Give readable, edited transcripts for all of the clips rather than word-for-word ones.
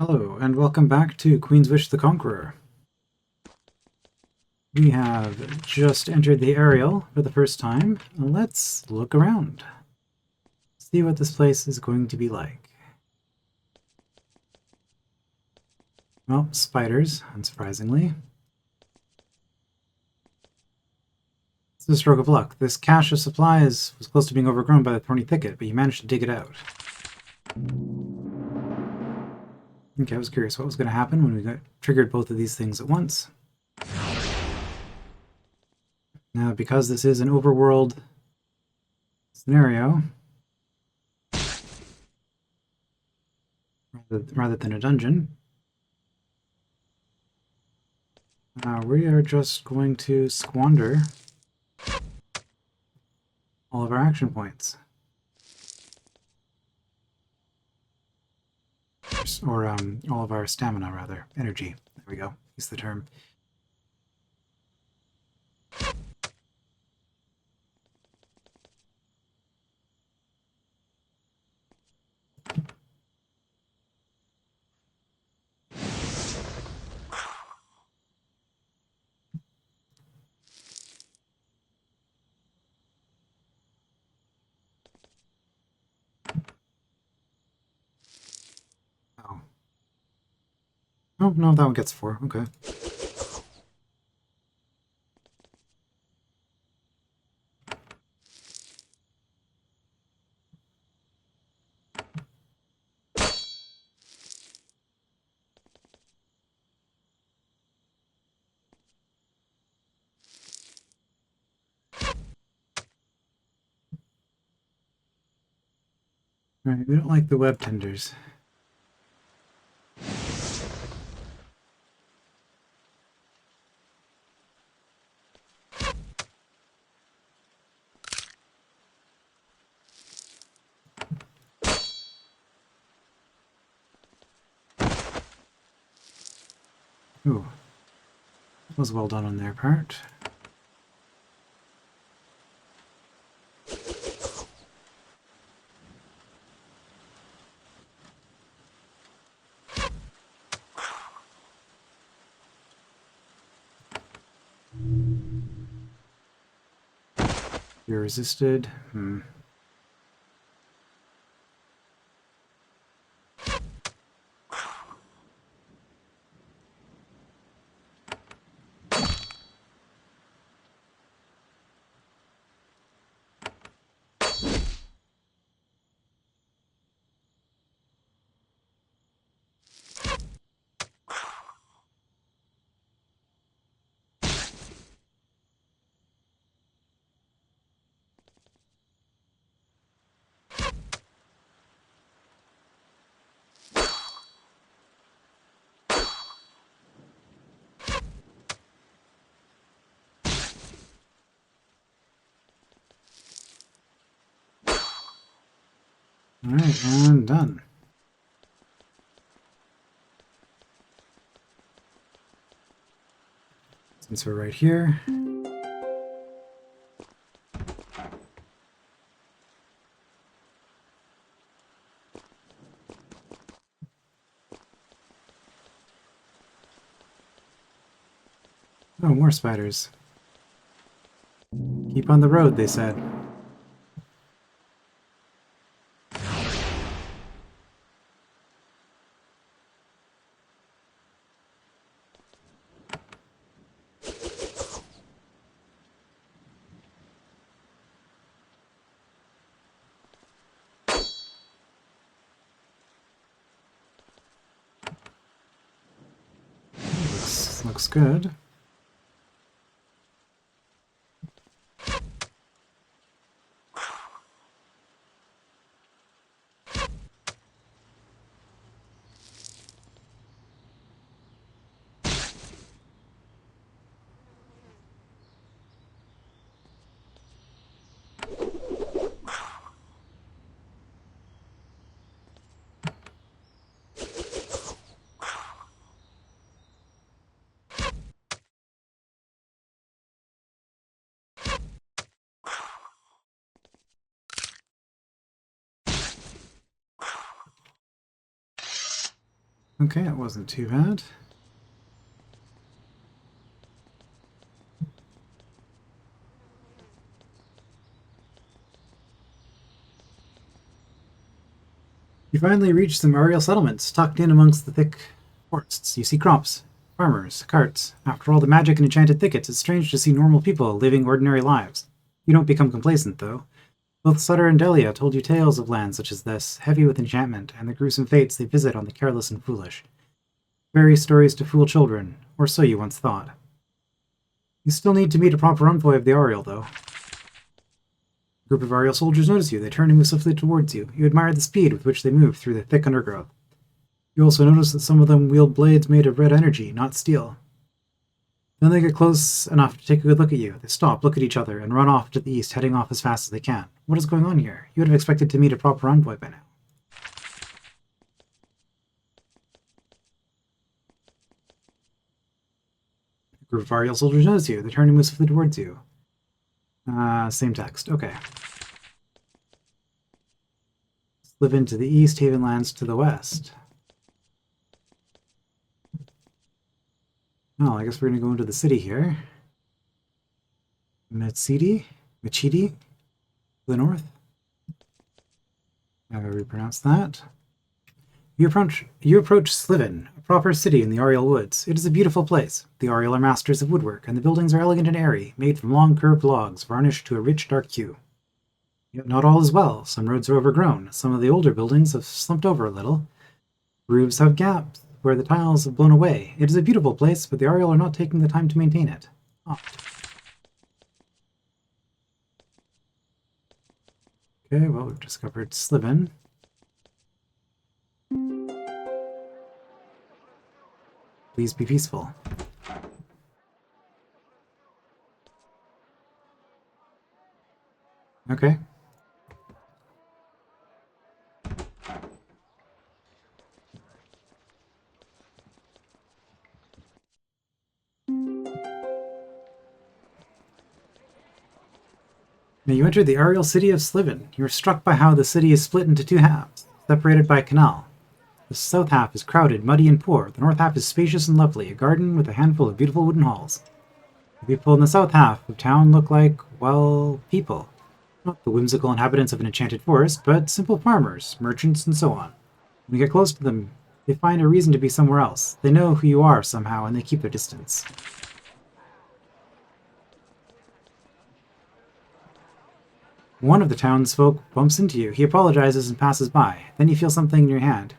Hello, and welcome back to Queen's Wish the Conqueror. We have just entered the Ahriel for the first time. Let's look around. See what this place is going to be like. Well, spiders, unsurprisingly. It's a stroke of luck. This cache of supplies was close to being overgrown by the thorny thicket, but you managed to dig it out. Okay, I was curious what was going to happen when we triggered both of these things at once. Now, because this is an overworld scenario, rather than a dungeon, we are just going to squander all of our action points. Or all of our stamina, rather. Energy. There we go. Use the term. Oh. Oh, no, that one gets 4. Okay. Alright, we don't like the web tenders. Ooh. That was well done on their part. You're resisted. Alright, and done. Since we're right here. Oh, more spiders. Keep on the road, they said. Looks good. Okay, it wasn't too bad. You finally reach some Ahriel settlements, tucked in amongst the thick forests. You see crops, farmers, carts. After all the magic and enchanted thickets, it's strange to see normal people living ordinary lives. You don't become complacent, though. Both Sutter and Delia told you tales of lands such as this, heavy with enchantment, and the gruesome fates they visit on the careless and foolish. Fairy stories to fool children, or so you once thought. You still need to meet a proper envoy of the Ahriel, though. A group of Ahriel soldiers notice you. They turn and move swiftly towards you. You admire the speed with which they move through the thick undergrowth. You also notice that some of them wield blades made of red energy, not steel. Then they get close enough to take a good look at you. They stop, look at each other, and run off to the east, heading off as fast as they can. What is going on here? You would have expected to meet a proper envoy by now. A group of Ahriel soldiers notice you. They turn and move swiftly towards you. Same text. Okay. Sliven to the east, Havenlands to the west. Well, I guess we're going to go into the city here. Machidi to the north. However we pronounce that. You approach Sliven, a proper city in the Ahriel Woods. It is a beautiful place. The Ahriel are masters of woodwork, and the buildings are elegant and airy, made from long curved logs, varnished to a rich dark hue. Yet not all is well. Some roads are overgrown. Some of the older buildings have slumped over a little. Roofs have gaps where the tiles have blown away. It is a beautiful place, but the Ahriel are not taking the time to maintain it. Oh. Okay, well, we've discovered Sliven. Please be peaceful. Okay. Now you enter the Ahriel city of Sliven. You are struck by how the city is split into two halves, separated by a canal. The south half is crowded, muddy, and poor. The north half is spacious and lovely, a garden with a handful of beautiful wooden halls. The people in the south half of town look like, well, people. Not the whimsical inhabitants of an enchanted forest, but simple farmers, merchants, and so on. When you get close to them, they find a reason to be somewhere else. They know who you are somehow, and they keep their distance. One of the townsfolk bumps into you. He apologizes and passes by. Then you feel something in your hand.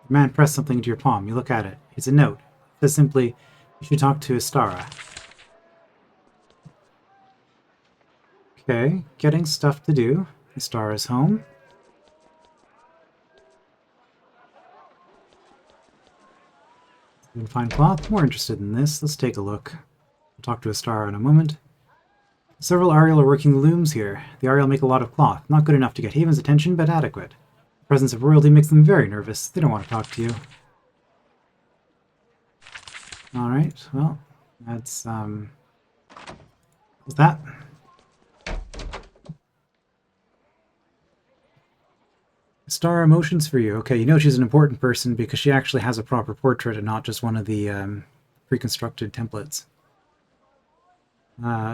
The man presses something into your palm. You look at it. It's a note. It says simply, "You should talk to Istara." Okay, getting stuff to do. Istara's home. Fine cloth. More interested in this. Let's take a look. We'll talk to Istara in a moment. Several Ahriel are working the looms here. The Ahriel make a lot of cloth. Not good enough to get Haven's attention, but adequate. The presence of royalty makes them very nervous. They don't want to talk to you. Alright, well, that's, what's that? Star emotions for you. Okay, you know she's an important person because she actually has a proper portrait and not just one of the pre-constructed templates.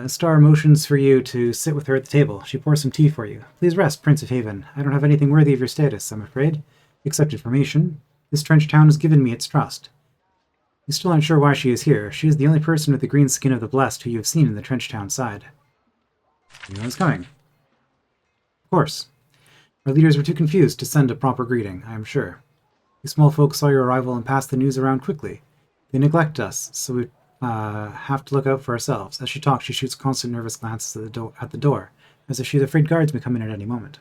Star motions for you to sit with her at the table. She pours some tea for you. Please rest, Prince of Haven. I don't have anything worthy of your status, I'm afraid. Except information. This trench town has given me its trust. You still aren't sure why she is here. She is the only person with the green skin of the blessed who you have seen in the trench town side. You know what's coming. Of course. Our leaders were too confused to send a proper greeting, I am sure. The small folk saw your arrival and passed the news around quickly. They neglect us, so we have to look out for ourselves. As she talks, she shoots constant nervous glances at the door, as if she's afraid guards may come in at any moment.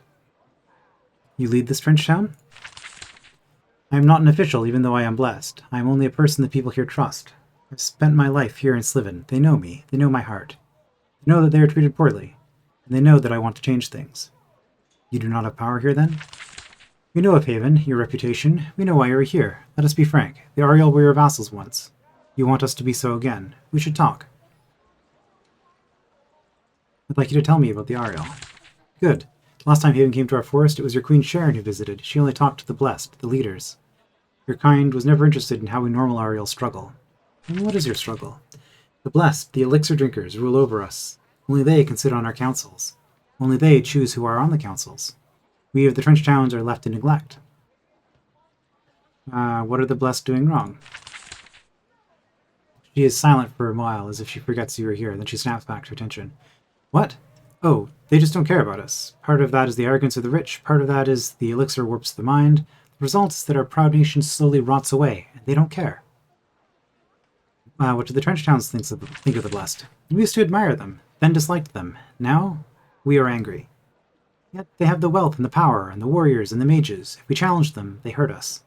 You lead this trench town? I am not an official, even though I am blessed. I am only a person the people here trust. I've spent my life here in Sliven. They know me. They know my heart. They know that they are treated poorly, and they know that I want to change things. You do not have power here, then? We know of Haven, your reputation. We know why you are here. Let us be frank. The Ahriel were your vassals once. You want us to be so again. We should talk. I'd like you to tell me about the Ahriel. Good. Last time Haven came to our forest, it was your Queen Sharon who visited. She only talked to the blessed, the leaders. Your kind was never interested in how we normal Ahriel struggle. And what is your struggle? The blessed, the elixir drinkers, rule over us. Only they can sit on our councils. Only they choose who are on the councils. We of the Trench Towns are left in neglect. What are the blessed doing wrong? She is silent for a while, as if she forgets you are here, then she snaps back to attention. What? Oh, they just don't care about us. Part of that is the arrogance of the rich, part of that is the elixir warps the mind. The result is that our proud nation slowly rots away, and they don't care. What do the Trench Towns think of the blessed? We used to admire them, then disliked them. Now, we are angry. Yet they have the wealth and the power, and the warriors and the mages. If we challenge them, they hurt us.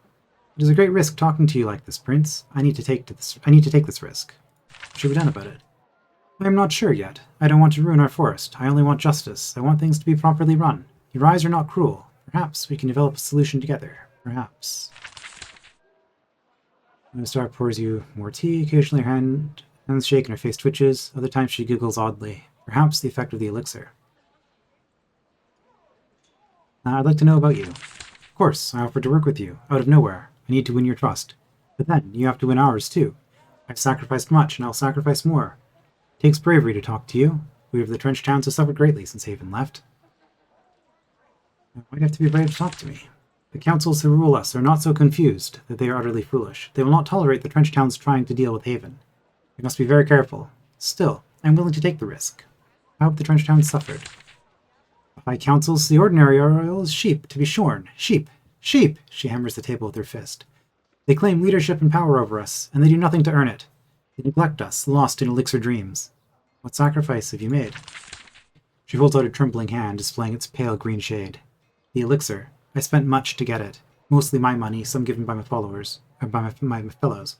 It is a great risk talking to you like this, Prince. I need to take this risk. What should be done about it? I am not sure yet. I don't want to ruin our forest. I only want justice. I want things to be properly run. Your eyes are not cruel. Perhaps we can develop a solution together. Perhaps. Star pours you more tea. Occasionally her hands shake and her face twitches. Other times she giggles oddly. Perhaps the effect of the elixir. I'd like to know about you. Of course, I offered to work with you, out of nowhere. I need to win your trust. But then, you have to win ours, too. I've sacrificed much, and I'll sacrifice more. It takes bravery to talk to you. We of the Trench Towns have suffered greatly since Haven left. Why do you have to be brave to talk to me? The councils who rule us are not so confused that they are utterly foolish. They will not tolerate the Trench Towns trying to deal with Haven. We must be very careful. Still, I am willing to take the risk. How have the Trench Towns suffered? By councils, the ordinary Ahriel is sheep, to be shorn. Sheep! Sheep! She hammers the table with her fist. They claim leadership and power over us, and they do nothing to earn it. They neglect us, lost in elixir dreams. What sacrifice have you made? She holds out a trembling hand, displaying its pale green shade. The elixir. I spent much to get it. Mostly my money, some given by my followers, or by my fellows.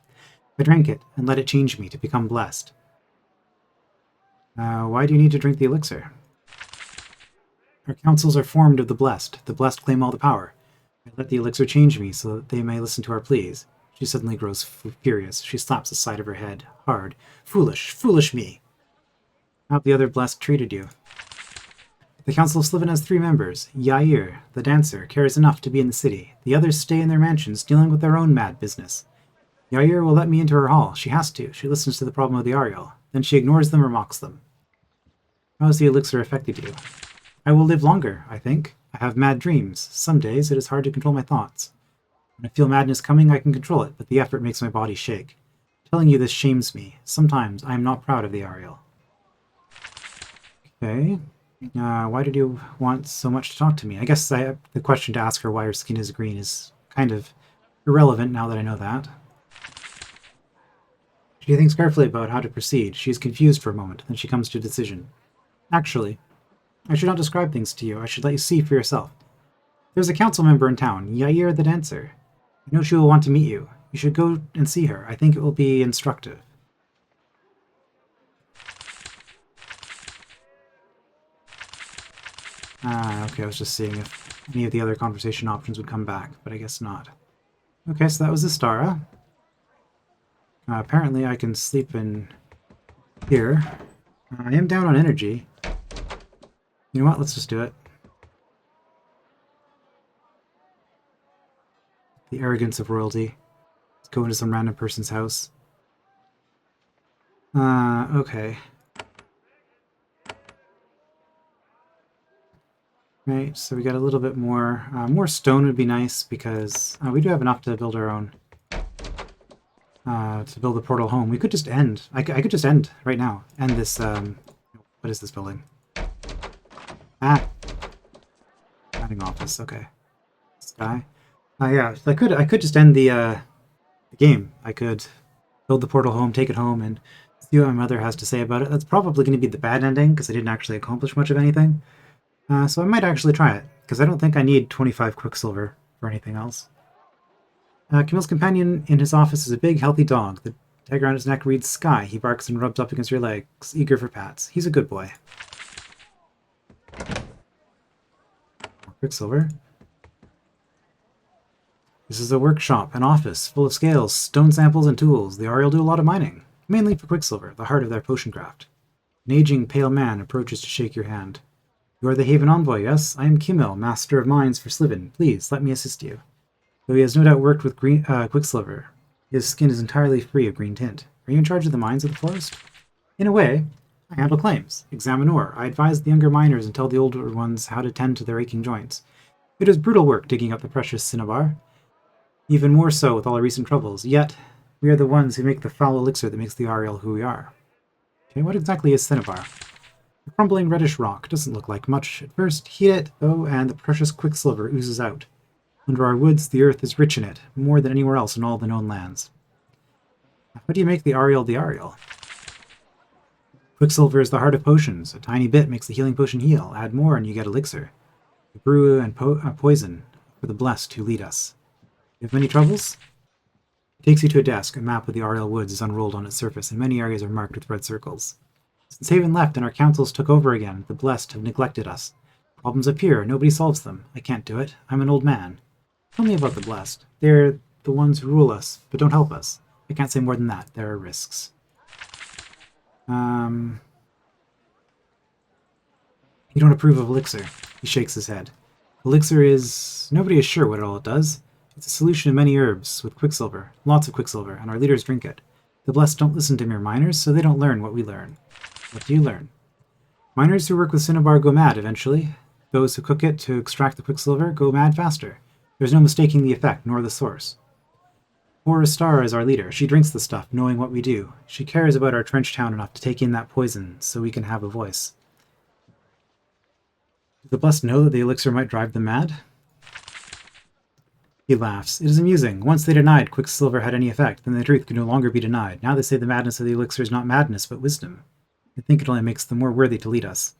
I drank it, and let it change me to become blessed. Why do you need to drink the elixir? Our councils are formed of the blessed. The blessed claim all the power. I let the elixir change me so that they may listen to our pleas. She suddenly grows furious. She slaps the side of her head, hard. Foolish, foolish me! How have the other blessed treated you? The Council of Sliven has 3 members. Yair, the dancer, cares enough to be in the city. The others stay in their mansions, dealing with their own mad business. Yair will let me into her hall. She has to. She listens to the problem of the Ahriel. Then she ignores them or mocks them. How has the elixir affected you? I will live longer, I think. I have mad dreams. Some days it is hard to control my thoughts. When I feel madness coming, I can control it, but the effort makes my body shake. Telling you this shames me. Sometimes I am not proud of the Ahriel. Okay. Why did you want so much to talk to me? I guess the question to ask her why her skin is green is kind of irrelevant now that I know that. She thinks carefully about how to proceed. She is confused for a moment, then she comes to a decision. Actually, I should not describe things to you. I should let you see for yourself. There's a council member in town, Yair the dancer. I know she will want to meet you. You should go and see her. I think it will be instructive. Okay, I was just seeing if any of the other conversation options would come back, but I guess not. Okay, so that was Astara. Apparently I can sleep in here. I am down on energy. You know what? Let's just do it. The arrogance of royalty. Let's go into some random person's house. Okay. Right, so we got a little bit more. More stone would be nice because we do have enough to build our own. To build a portal home. We could just end. I could just end right now. End this, what is this building? Dining office, okay. This guy. Yeah, I could just end the game. I could build the portal home, take it home, and see what my mother has to say about it. That's probably going to be the bad ending, because I didn't actually accomplish much of anything. So I might actually try it, because I don't think I need 25 Quicksilver for anything else. Camille's companion in his office is a big, healthy dog. The tag around his neck reads Sky. He barks and rubs up against your legs, eager for pats. He's a good boy. Quicksilver. This is a workshop, an office, full of scales, stone samples, and tools. The Ahriel do a lot of mining, mainly for Quicksilver, the heart of their potion craft. An aging, pale man approaches to shake your hand. You are the Haven Envoy, yes? I am Camille, Master of Mines for Sliven. Please, let me assist you. Though he has no doubt worked with Quicksilver, his skin is entirely free of green tint. Are you in charge of the mines of the forest? In a way, I handle claims, examine ore. I advise the younger miners and tell the older ones how to tend to their aching joints. It is brutal work digging up the precious cinnabar, even more so with all our recent troubles. Yet, we are the ones who make the foul elixir that makes the Ahriel who we are. Okay, what exactly is cinnabar? The crumbling reddish rock doesn't look like much at first. Heat it, though, and the precious quicksilver oozes out. Under our woods, the earth is rich in it, more than anywhere else in all the known lands. How do you make the Ahriel the Ahriel? Quicksilver is the heart of potions. A tiny bit makes the healing potion heal. Add more and you get elixir. We brew and poison for the blessed who lead us. You have many troubles? It takes you to a desk. A map of the Ahriel woods is unrolled on its surface, and many areas are marked with red circles. Since Haven left and our councils took over again, the blessed have neglected us. Problems appear, nobody solves them. I can't do it. I'm an old man. Tell me about the blessed. They're the ones who rule us, but don't help us. I can't say more than that. There are risks. You don't approve of elixir. He shakes his head. Elixir is... nobody is sure what all it does. It's a solution of many herbs with quicksilver. Lots of quicksilver, and our leaders drink it. The blessed don't listen to mere miners, so they don't learn what we learn. What do you learn? Miners who work with cinnabar go mad eventually. Those who cook it to extract the quicksilver go mad faster. There's no mistaking the effect, nor the source. Poor Star is our leader. She drinks the stuff, knowing what we do. She cares about our trench town enough to take in that poison, so we can have a voice. Do the blessed know that the elixir might drive them mad? He laughs. It is amusing. Once they denied Quicksilver had any effect, then the truth could no longer be denied. Now they say the madness of the elixir is not madness, but wisdom. I think it only makes them more worthy to lead us.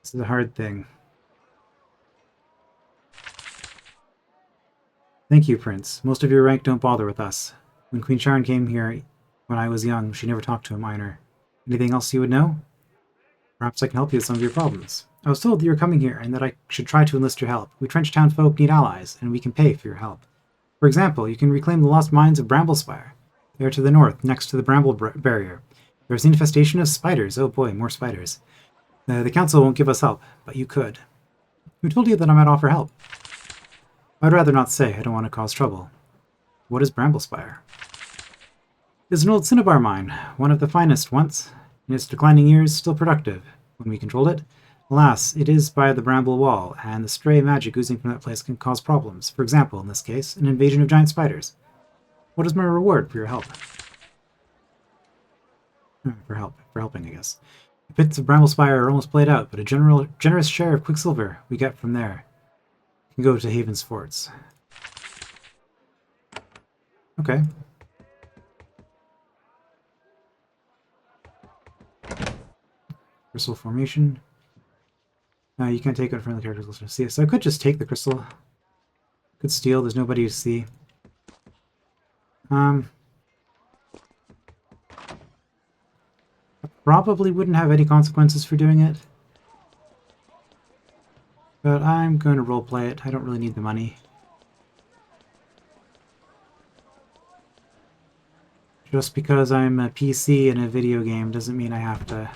This is a hard thing. Thank you, Prince. Most of your rank don't bother with us. When Queen Sharon came here when I was young, she never talked to a miner. Anything else you would know? Perhaps I can help you with some of your problems. I was told that you were coming here, and that I should try to enlist your help. We Trenchtown folk need allies, and we can pay for your help. For example, you can reclaim the lost mines of Bramblespire. They are to the north, next to the Bramble Barrier. There is an infestation of spiders. Oh boy, more spiders. The council won't give us help, but you could. Who told you that I might offer help? I'd rather not say. I don't want to cause trouble. What is Bramblespire? It is an old cinnabar mine, one of the finest once. In its declining years, still productive. When we controlled it, alas, it is by the bramble wall, and the stray magic oozing from that place can cause problems. For example, in this case, an invasion of giant spiders. What is my reward for your help? For helping, I guess. The pits of Bramblespire are almost played out, but a generous share of quicksilver we get from there can go to Haven's forts. Okay. Crystal formation. You can't take it from the character's list. See, so I could just take the crystal. Could steal. There's nobody to see. I probably wouldn't have any consequences for doing it. But I'm going to roleplay it. I don't really need the money. Just because I'm a PC in a video game doesn't mean I have to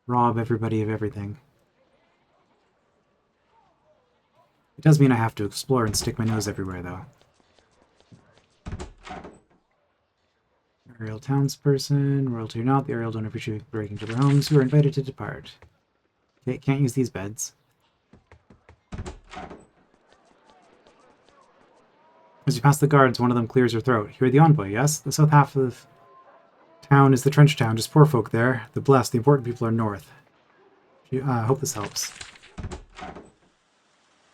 rob everybody of everything. It does mean I have to explore and stick my nose everywhere, though. Ahriel townsperson, royalty or not, the Ahriel don't appreciate breaking into their homes, who are invited to depart. Okay, can't use these beds. As you pass the guards, one of them clears her throat. You're the envoy, yes? The south half of town is the trench town, just poor folk there. The blessed, the important people are north. I hope this helps.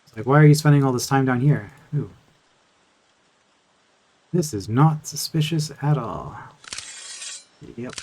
It's like, why are you spending all this time down here? Ooh. This is not suspicious at all. Yep.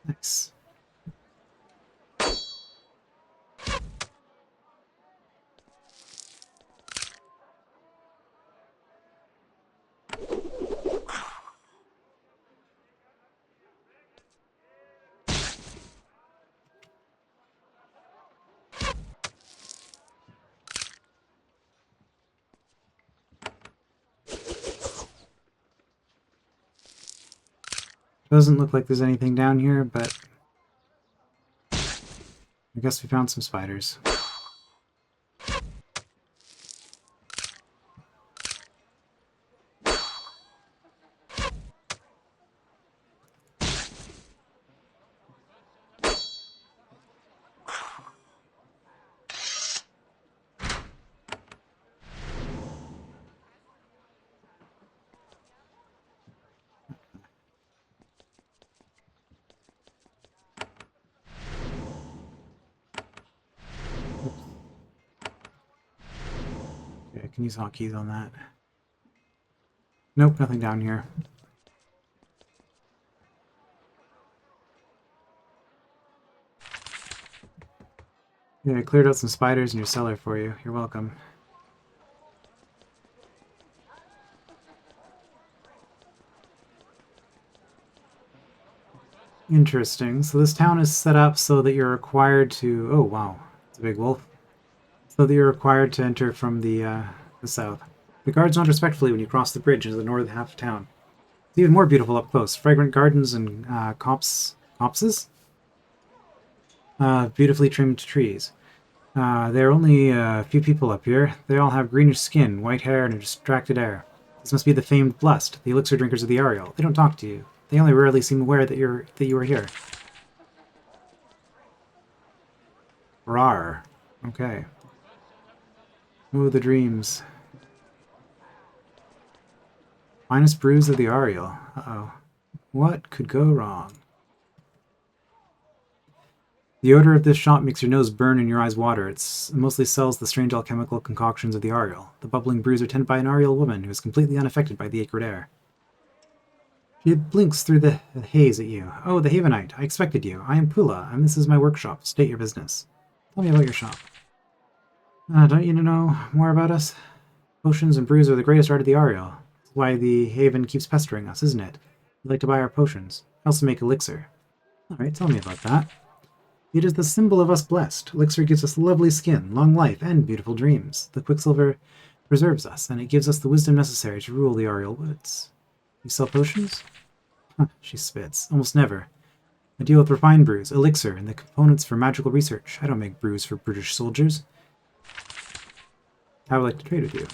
Nice. Doesn't look like there's anything down here, but I guess we found some spiders. Okay, I can use hotkeys on that. Nope, nothing down here. Yeah, I cleared out some spiders in your cellar for you. You're welcome. Interesting. So this town is set up so that you're required to... Oh, wow. It's a big wolf. So that you're required to enter from the south. The guards nod respectfully when you cross the bridge into the northern half of town. It's even more beautiful up close. Fragrant gardens and copses? Beautifully trimmed trees. There are only a few people up here. They all have greenish skin, white hair, and a distracted air. This must be the famed Blessed, the elixir drinkers of the Ahriel. They don't talk to you. They only rarely seem aware that you are here. Rar. Okay. Oh, the dreams. Finest brews of the Ahriel. Uh-oh. What could go wrong? The odor of this shop makes your nose burn and your eyes water. It mostly sells the strange alchemical concoctions of the Ahriel. The bubbling brews are tended by an Ahriel woman who is completely unaffected by the acrid air. She blinks through the haze at you. Oh, the Havenite. I expected you. I am Pula, and this is my workshop. State your business. Tell me about your shop. Don't you know more about us? Potions and brews are the greatest art of the Ahriel. That's why the Haven keeps pestering us, isn't it? You'd like to buy our potions. I also make elixir. Alright, tell me about that. It is the symbol of us blessed. Elixir gives us lovely skin, long life, and beautiful dreams. The quicksilver preserves us, and it gives us the wisdom necessary to rule the Ahriel woods. You sell potions? Huh, she spits. Almost never. I deal with refined brews, elixir, and the components for magical research. I don't make brews for British soldiers. I would like to trade with you.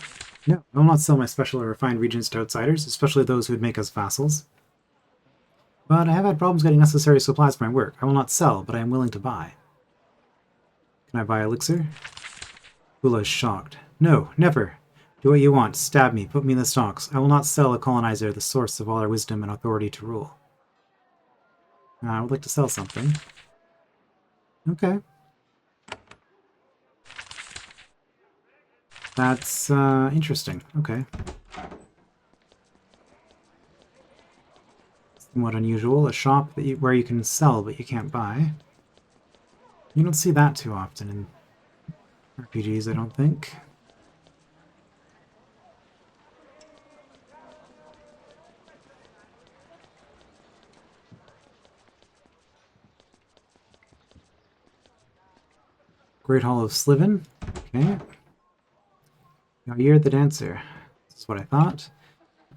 No, I will not sell my special or refined regions to outsiders, especially those who would make us vassals. But I have had problems getting necessary supplies for my work. I will not sell, but I am willing to buy. Can I buy elixir? Bula is shocked. No, never. Do what you want. Stab me. Put me in the stocks. I will not sell a colonizer the source of all our wisdom and authority to rule. I would like to sell something. Okay. That's interesting. Okay. Somewhat unusual. A shop that where you can sell but you can't buy. You don't see that too often in RPGs, I don't think. Great Hall of Sliven. Okay. Yair the Dancer. This is what I thought.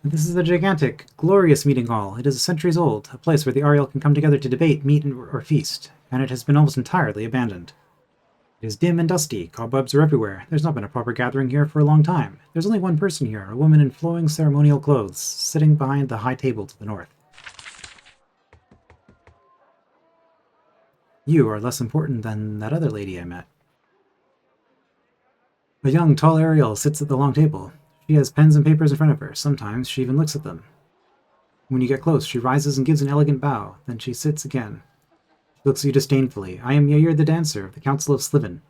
And this is a gigantic, glorious meeting hall. It is centuries old, a place where the Ahriel can come together to debate, meet, or feast, and it has been almost entirely abandoned. It is dim and dusty. Cobwebs are everywhere. There's not been a proper gathering here for a long time. There's only one person here, a woman in flowing ceremonial clothes, sitting behind the high table to the north. You are less important than that other lady I met. A young, tall Ahriel sits at the long table. She has pens and papers in front of her. Sometimes she even looks at them. When you get close, she rises and gives an elegant bow. Then she sits again. She looks at you disdainfully. I am Yair the Dancer of the Council of Sliven.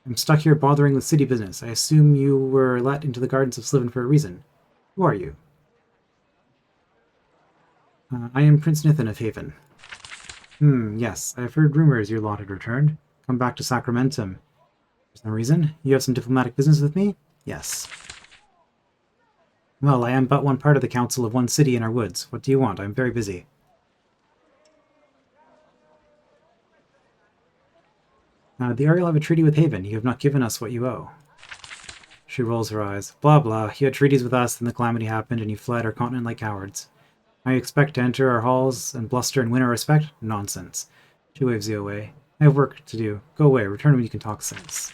I'm stuck here bothering with city business. I assume you were let into the gardens of Sliven for a reason. Who are you? I am Prince Nithin of Haven. Yes. I have heard rumors your lot had returned. Come back to Sacramentum. For some reason? You have some diplomatic business with me? Yes. Well, I am but one part of the council of one city in our woods. What do you want? I am very busy. The Ahriel have a treaty with Haven. You have not given us what you owe. She rolls her eyes. Blah blah. You had treaties with us, then the calamity happened, and you fled our continent like cowards. I expect to enter our halls and bluster and win our respect? Nonsense. She waves you away. I have work to do. Go away. Return when you can talk sense.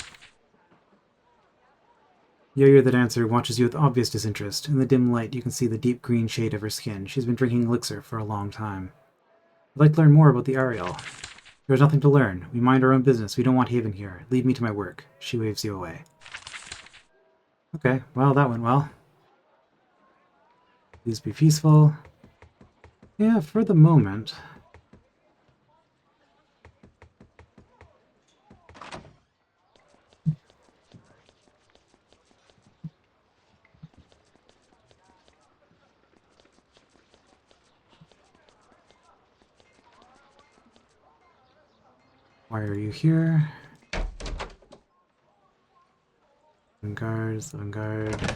Yo-Yo the dancer watches you with obvious disinterest. In the dim light, you can see the deep green shade of her skin. She's been drinking elixir for a long time. I'd like to learn more about the Ahriel. There's nothing to learn. We mind our own business. We don't want Haven here. Leave me to my work. She waves you away. Okay, well, that went well. Please be peaceful. Yeah, for the moment. Why are you here? Avant-garde.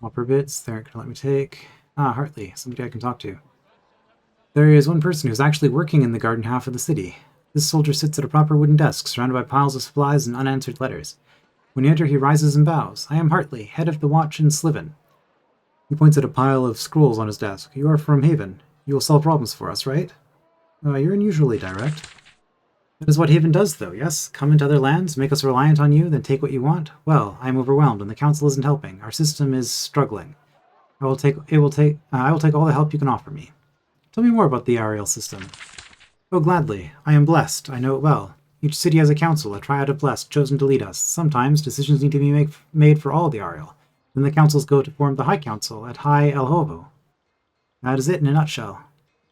Copper bits, they're gonna let me take. Ah, Hartley, somebody I can talk to. There is one person who's actually working in the garden half of the city. This soldier sits at a proper wooden desk, surrounded by piles of supplies and unanswered letters. When you enter, he rises and bows. I am Hartley, head of the watch in Sliven. He points at a pile of scrolls on his desk. You are from Haven. You will solve problems for us, right? You're unusually direct. That is what Haven does, though, yes? Come into other lands, make us reliant on you, then take what you want? Well, I am overwhelmed, and the Council isn't helping. Our system is struggling. I will take all the help you can offer me. Tell me more about the Ahriel system. Oh, gladly. I am blessed. I know it well. Each city has a council, a triad of blessed, chosen to lead us. Sometimes decisions need to be made for all the Ahriel. Then the councils go to form the High Council at High El Hovo. That is it in a nutshell.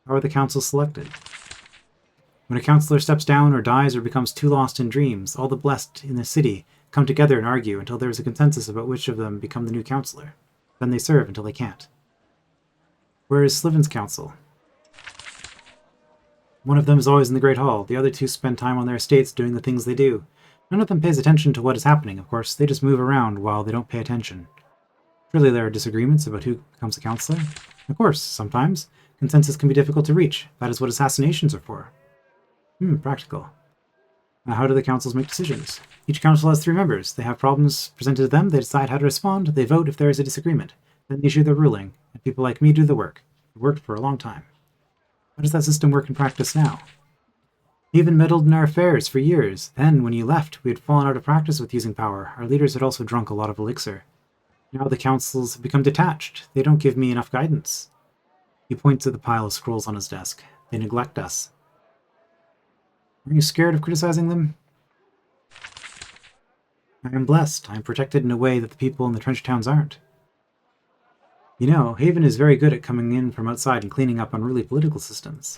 How are the councils selected? When a councillor steps down or dies or becomes too lost in dreams, all the blessed in the city come together and argue until there is a consensus about which of them become the new councillor. Then they serve until they can't. Where is Sliven's council? One of them is always in the Great Hall. The other two spend time on their estates doing the things they do. None of them pays attention to what is happening, of course. They just move around while they don't pay attention. Surely there are disagreements about who becomes a councillor? Of course, sometimes. Consensus can be difficult to reach. That is what assassinations are for. Practical. How do the councils make decisions? Each council has 3 members. They have problems presented to them, they decide how to respond, they vote if there is a disagreement. Then they issue their ruling, and people like me do the work. It worked for a long time. How does that system work in practice now? Haven meddled in our affairs for years. Then, when you left, we had fallen out of practice with using power. Our leaders had also drunk a lot of elixir. Now the councils have become detached. They don't give me enough guidance. He points at the pile of scrolls on his desk. They neglect us. Are you scared of criticizing them? I am blessed. I am protected in a way that the people in the trench towns aren't. You know, Haven is very good at coming in from outside and cleaning up unruly political systems.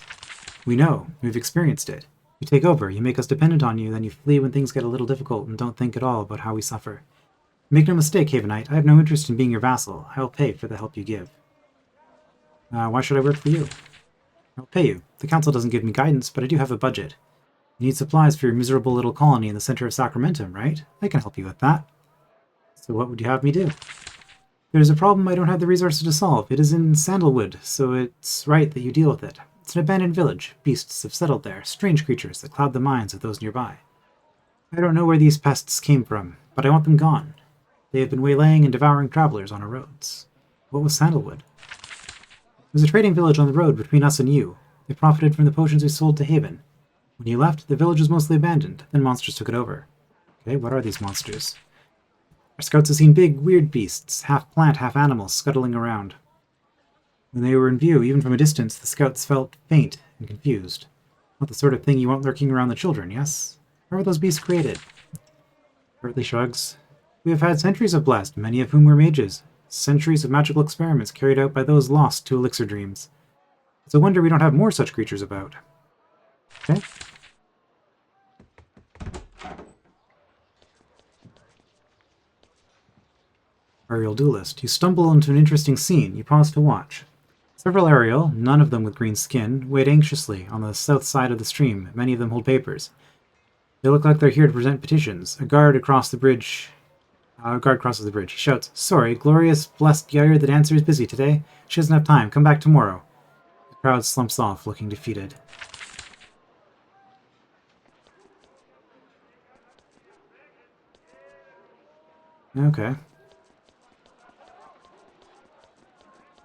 We know. We've experienced it. You take over, you make us dependent on you, then you flee when things get a little difficult and don't think at all about how we suffer. Make no mistake, Havenite, I have no interest in being your vassal. I will pay for the help you give. Why should I work for you? I'll pay you. The council doesn't give me guidance, but I do have a budget. You need supplies for your miserable little colony in the center of Sacramentum, right? I can help you with that. So what would you have me do? There's a problem I don't have the resources to solve. It is in Sandalwood, so it's right that you deal with it. It's an abandoned village. Beasts have settled there, strange creatures that cloud the minds of those nearby. I don't know where these pests came from, but I want them gone. They have been waylaying and devouring travelers on our roads. What was Sandalwood? It was a trading village on the road between us and you. They profited from the potions we sold to Haven. When you left, the village was mostly abandoned, then monsters took it over. Okay, what are these monsters? Our scouts have seen big, weird beasts, half plant, half animal, scuttling around. When they were in view, even from a distance, the scouts felt faint and confused. Not the sort of thing you want lurking around the children, yes? How were those beasts created? Hartley shrugs. We have had centuries of blessed, many of whom were mages. Centuries of magical experiments carried out by those lost to elixir dreams. It's a wonder we don't have more such creatures about. Okay. Ahriel duelist. You stumble into an interesting scene. You pause to watch. Several Ahriel, none of them with green skin, wait anxiously on the south side of the stream. Many of them hold papers. They look like they're here to present petitions. A guard crosses the bridge. He shouts, "Sorry, glorious, blessed Yair the dancer is busy today. She doesn't have time. Come back tomorrow." The crowd slumps off, looking defeated. Okay.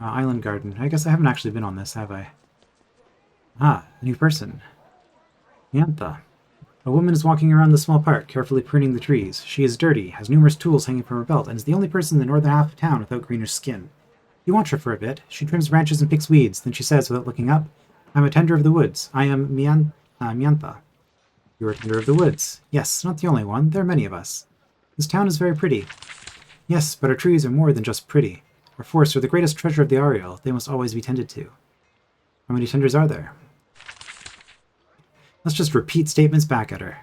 Island garden. I guess I haven't actually been on this, have I? Ah, a new person. Yantha. A woman is walking around the small park, carefully pruning the trees. She is dirty, has numerous tools hanging from her belt, and is the only person in the northern half of town without greenish skin. You watch her for a bit. She trims branches and picks weeds, then she says, without looking up, I'm a tender of the woods. I am Miantha. You're a tender of the woods. Yes, not the only one. There are many of us. This town is very pretty. Yes, but our trees are more than just pretty. Our forests are the greatest treasure of the Ahriel. They must always be tended to. How many tenders are there? Let's just repeat statements back at her.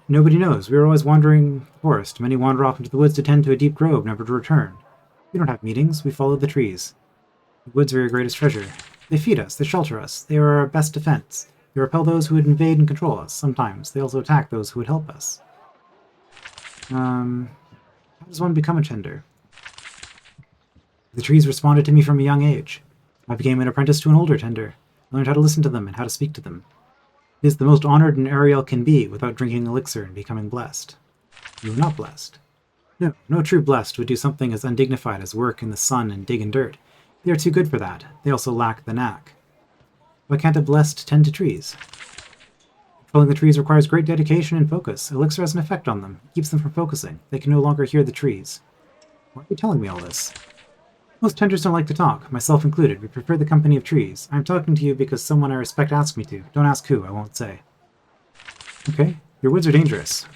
Nobody knows. We are always wandering the forest. Many wander off into the woods to tend to a deep grove, never to return. We don't have meetings. We follow the trees. The woods are your greatest treasure. They feed us. They shelter us. They are our best defense. They repel those who would invade and control us. Sometimes they also attack those who would help us. How does one become a tender? The trees responded to me from a young age. I became an apprentice to an older tender. I learned how to listen to them and how to speak to them. It is the most honored an Ahriel can be without drinking elixir and becoming blessed. You are not blessed. No, no true blessed would do something as undignified as work in the sun and dig in dirt. They are too good for that. They also lack the knack. Why can't a blessed tend to trees? Controlling the trees requires great dedication and focus. Elixir has an effect on them. It keeps them from focusing. They can no longer hear the trees. Why are you telling me all this? Most tenders don't like to talk, myself included. We prefer the company of trees. I'm talking to you because someone I respect asked me to. Don't ask who, I won't say. Okay, your woods are dangerous.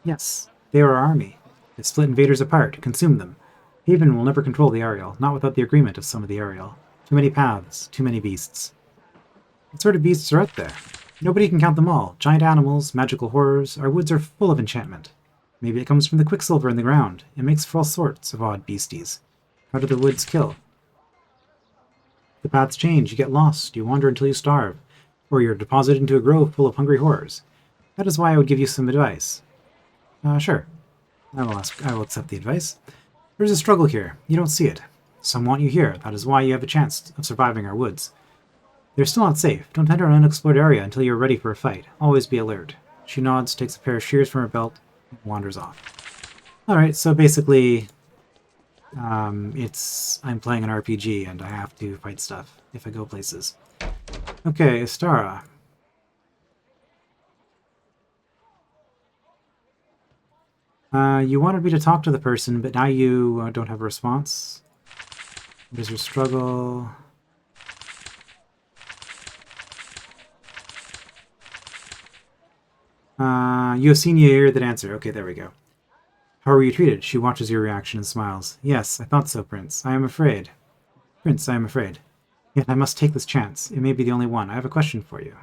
Yes, they are our army. They split invaders apart, consume them. Haven will never control the Ahriel, not without the agreement of some of the Ahriel. Too many paths, too many beasts. What sort of beasts are out there? Nobody can count them all. Giant animals, magical horrors. Our woods are full of enchantment. Maybe it comes from the quicksilver in the ground. It makes for all sorts of odd beasties. How do the woods kill? The paths change, you get lost, you wander until you starve, or you're deposited into a grove full of hungry horrors. That is why I would give you some advice. Sure. I will accept the advice. There's a struggle here. You don't see it. Some want you here. That is why you have a chance of surviving our woods. They're still not safe. Don't enter an unexplored area until you're ready for a fight. Always be alert. She nods, takes a pair of shears from her belt, and wanders off. Alright, so basically, I'm playing an RPG and I have to fight stuff if I go places. Okay, Astara. You wanted me to talk to the person, but now you don't have a response. What is your struggle? You have seen you hear that answer. Okay, there we go. How were you treated? She watches your reaction and smiles. Yes, I thought so, Prince. I am afraid. Prince, I am afraid. Yet I must take this chance. It may be the only one. I have a question for you.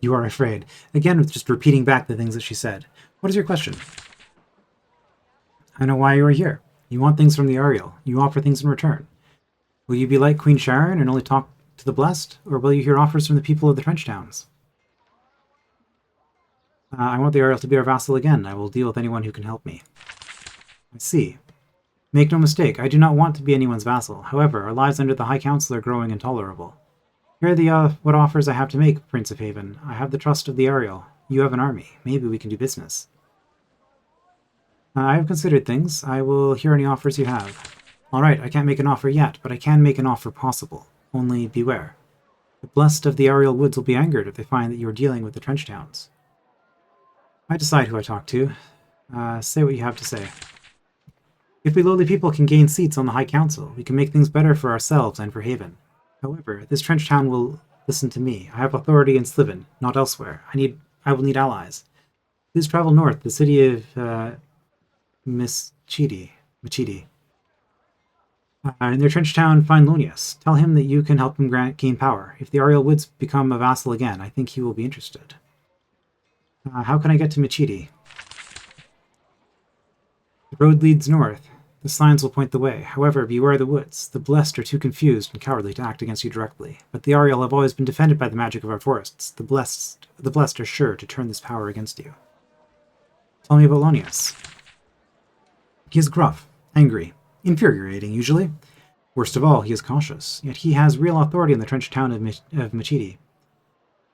You are afraid. Again, with just repeating back the things that she said. What is your question? I know why you are here. You want things from the Ahriel. You offer things in return. Will you be like Queen Sharon and only talk to the blessed? Or will you hear offers from the people of the Trench Towns? I want the Ahriel to be our vassal again. I will deal with anyone who can help me. I see. Make no mistake, I do not want to be anyone's vassal. However, our lives under the High Council are growing intolerable. Here are the what offers I have to make, Prince of Haven. I have the trust of the Ahriel. You have an army. Maybe we can do business. I have considered things. I will hear any offers you have. Alright, I can't make an offer yet, but I can make an offer possible. Only beware. The blessed of the Ahriel Woods will be angered if they find that you are dealing with the Trench Towns. I decide who I talk to. Say what you have to say. If we lowly people can gain seats on the High Council, we can make things better for ourselves and for Haven. However, this Trench Town will listen to me. I have authority in Sliven, not elsewhere. I will need allies. Please travel north, the city of Machidi. In their Trench Town, find Lonius. Tell him that you can help him gain power. If the Ahriel Woods become a vassal again, I think he will be interested. How can I get to Machidi? The road leads north. The signs will point the way. However, beware the woods. The blessed are too confused and cowardly to act against you directly. But the Ahriel have always been defended by the magic of our forests. The blessed are sure to turn this power against you. Tell me about Lonius. He is gruff, angry, infuriating usually. Worst of all, he is cautious. Yet he has real authority in the Trench Town of Machidi.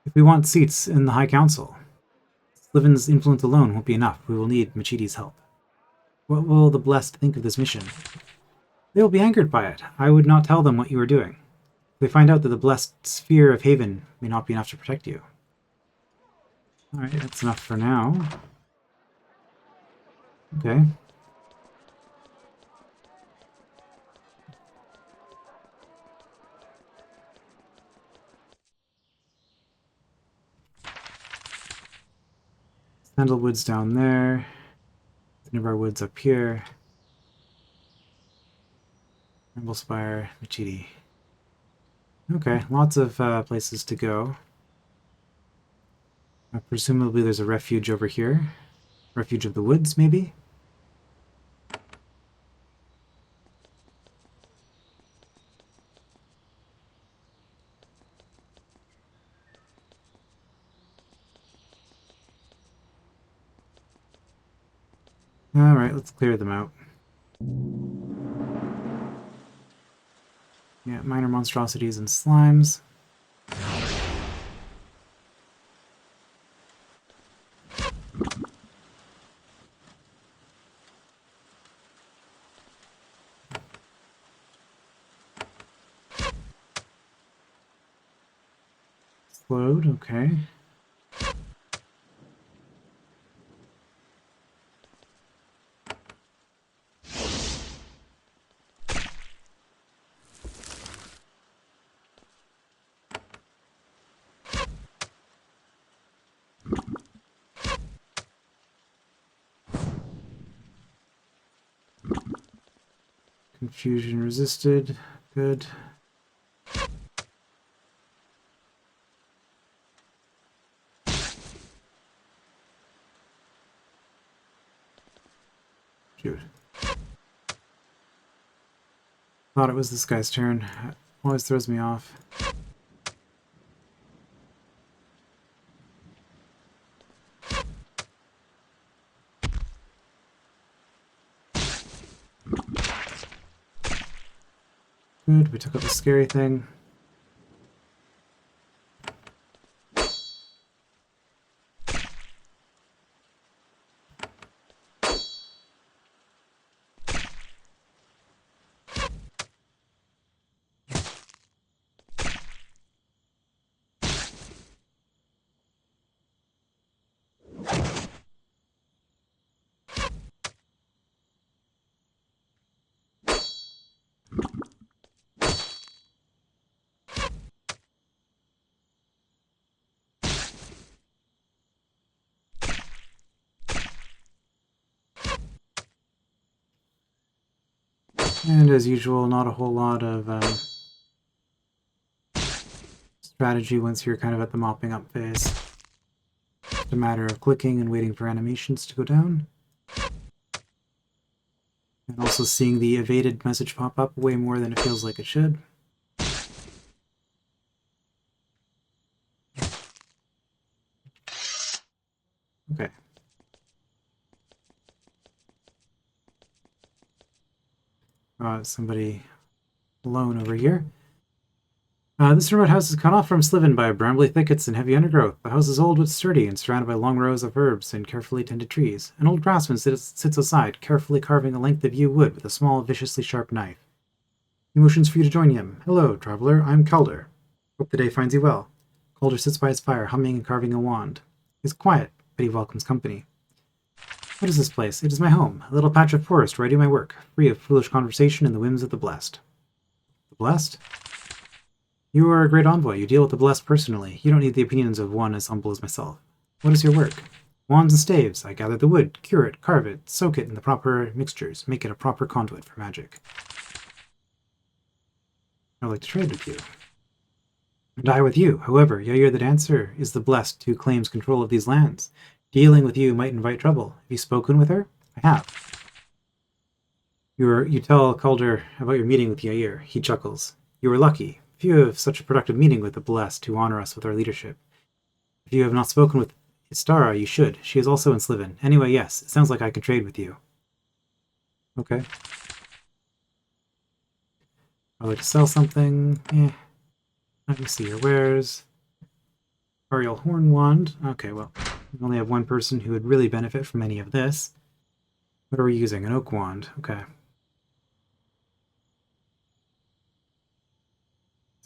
If we want seats in the High Council, Sliven's influence alone won't be enough. We will need Machidi's help. What will the blessed think of this mission? They will be angered by it. I would not tell them what you are doing. If they find out that the blessed sphere of Haven may not be enough to protect you. Alright, that's enough for now. Okay. Sandalwood's down there. Cinnabar Wood's up here. Ramblespire, Machidi. Okay, lots of places to go. Presumably there's a refuge over here. Refuge of the Woods, maybe? Alright, let's clear them out. Yeah, minor monstrosities and slimes. Slowed, okay. Confusion resisted. Good. Shoot. Thought it was this guy's turn. Always throws me off. Good, we took out the scary thing. And as usual, not a whole lot of strategy once you're kind of at the mopping up phase. It's a matter of clicking and waiting for animations to go down. And also seeing the evaded message pop up way more than it feels like it should. Okay. Somebody alone over here. This remote house is cut off from Sliven by brambly thickets and heavy undergrowth. The house is old but sturdy and surrounded by long rows of herbs and carefully tended trees. An old craftsman sits outside, carefully carving a length of yew wood with a small, viciously sharp knife. He motions for you to join him. Hello, traveler. I'm Calder. Hope the day finds you well. Calder sits by his fire, humming and carving a wand. He's quiet, but he welcomes company. What is this place? It is my home, a little patch of forest where I do my work, free of foolish conversation and the whims of the blessed. The blessed? You are a great envoy. You deal with the blessed personally. You don't need the opinions of one as humble as myself. What is your work? Wands and staves. I gather the wood, cure it, carve it, soak it in the proper mixtures, make it a proper conduit for magic. I would like to trade with you. And I with you. However, Yair the Dancer is the blessed who claims control of these lands. Dealing with you might invite trouble. Have you spoken with her? I have. You tell Calder about your meeting with Yair. He chuckles. You were lucky. Few have such a productive meeting with the blessed who honor us with our leadership. If you have not spoken with Istara, you should. She is also in Sliven. Anyway, yes, it sounds like I can trade with you. Okay. I'd like to sell something. Let me see your wares. Ahriel Horn Wand. Okay, well, we only have one person who would really benefit from any of this. What are we using? An oak wand. Okay.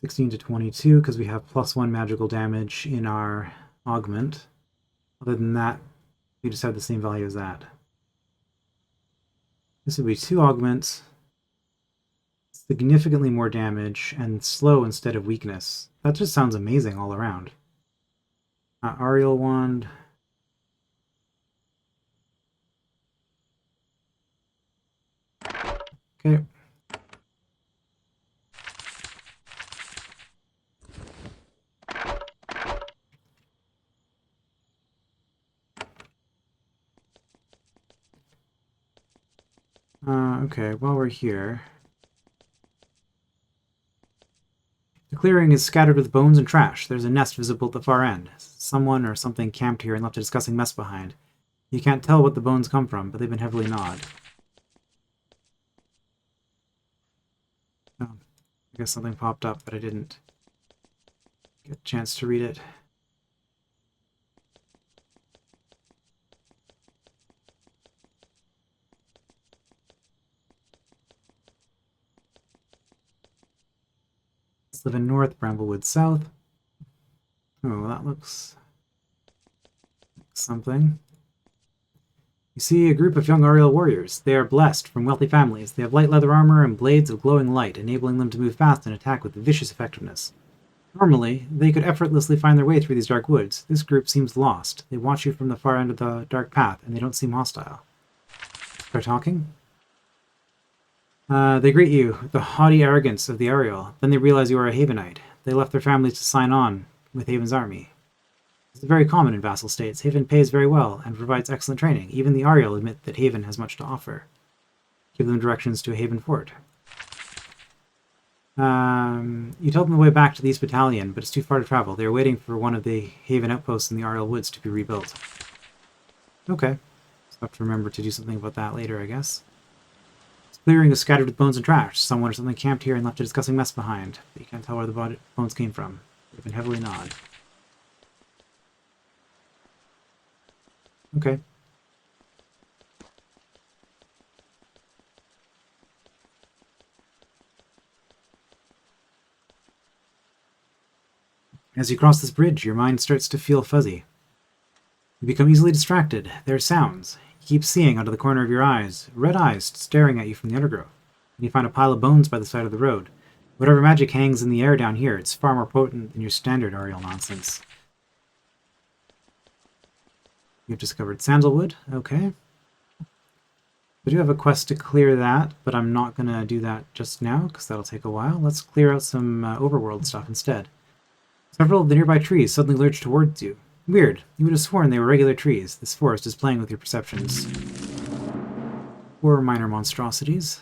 16 to 22 because we have +1 magical damage in our augment. Other than that, we just have the same value as that. This would be 2 augments, significantly more damage, and slow instead of weakness. That just sounds amazing all around. Ahriel wand. Okay. Okay, while we're here... The clearing is scattered with bones and trash. There's a nest visible at the far end. Someone or something camped here and left a disgusting mess behind. You can't tell what the bones come from, but they've been heavily gnawed. Oh, I guess something popped up, but I didn't get a chance to read it. Let's live in north, Bramblewood south. Oh, that looks like something. You see a group of young Ahriel warriors. They are blessed from wealthy families. They have light leather armor and blades of glowing light, enabling them to move fast and attack with vicious effectiveness. Normally, they could effortlessly find their way through these dark woods. This group seems lost. They watch you from the far end of the dark path, and they don't seem hostile. Start talking? They greet you with the haughty arrogance of the Ahriel. Then they realize you are a Havenite. They left their families to sign on with Haven's army. This is very common in vassal states. Haven pays very well and provides excellent training. Even the Ahriel admit that Haven has much to offer. Give them directions to a Haven fort. You tell them the way back to the East Battalion, but it's too far to travel. They are waiting for one of the Haven outposts in the Ahriel Woods to be rebuilt. Okay. So I have to remember to do something about that later, I guess. This clearing is scattered with bones and trash. Someone or something camped here and left a disgusting mess behind, but you can't tell where the bones came from. They've been heavily gnawed. Okay. As you cross this bridge, your mind starts to feel fuzzy. You become easily distracted. There are sounds. You keep seeing out of the corner of your eyes, red eyes staring at you from the undergrowth. And you find a pile of bones by the side of the road. Whatever magic hangs in the air down here, it's far more potent than your standard Ahriel nonsense. You've discovered sandalwood. Okay. I do have a quest to clear that, but I'm not going to do that just now, because that'll take a while. Let's clear out some overworld stuff instead. Several of the nearby trees suddenly lurch towards you. Weird. You would have sworn they were regular trees. This forest is playing with your perceptions. Or minor monstrosities.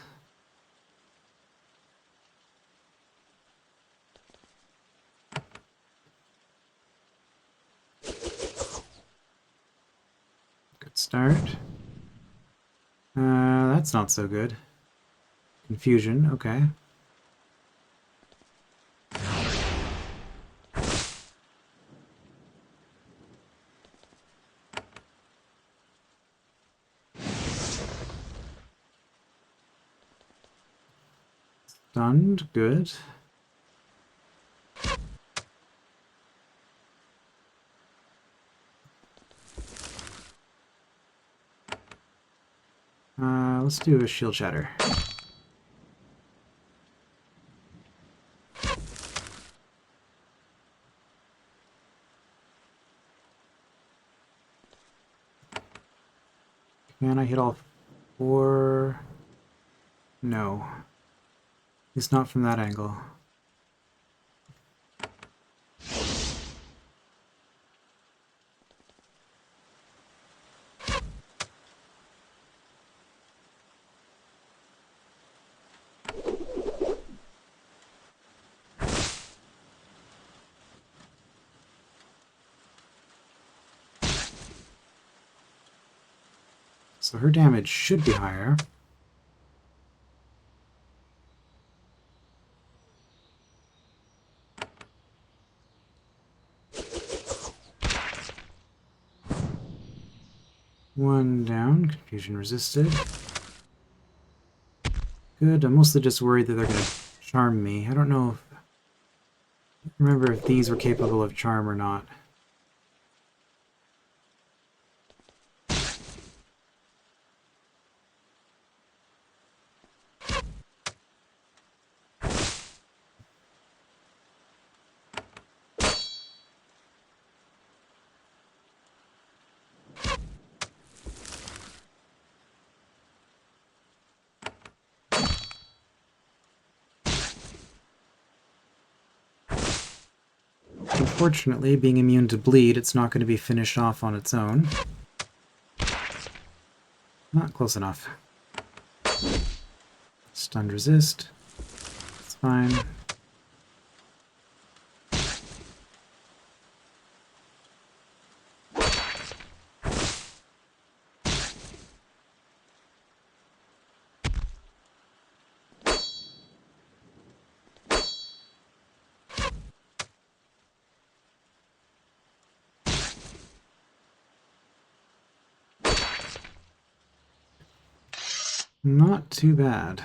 Good start. That's not so good. Confusion, okay. Stunned, good. Let's do a shield shatter. Can I hit all 4? No. At least not from that angle. So her damage should be higher. One down, confusion resisted. Good, I'm mostly just worried that they're going to charm me. I don't know if Remember if these were capable of charm or not. Unfortunately, being immune to bleed, it's not going to be finished off on its own. Not close enough. Stunned resist. It's fine. Not too bad.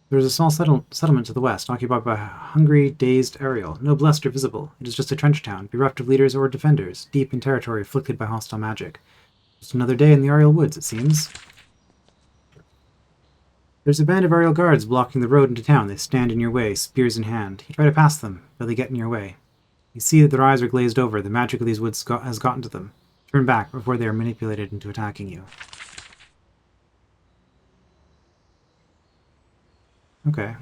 There is a small settlement to the west, occupied by a hungry, dazed Ahriel. No bluster visible. It is just a trench town, bereft of leaders or defenders, deep in territory afflicted by hostile magic. Just another day in the Ahriel woods, it seems. There's a band of Ahriel guards blocking the road into town. They stand in your way, spears in hand. You try to pass them, but they get in your way. You see that their eyes are glazed over. The magic of these woods has gotten to them. Turn back before they are manipulated into attacking you. Okay.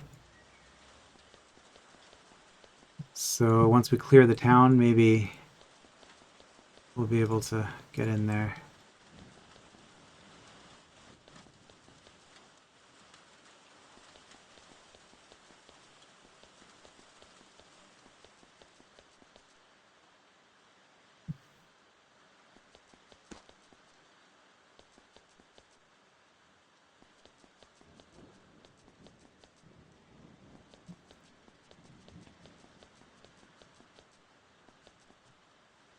So once we clear the town, maybe we'll be able to get in there.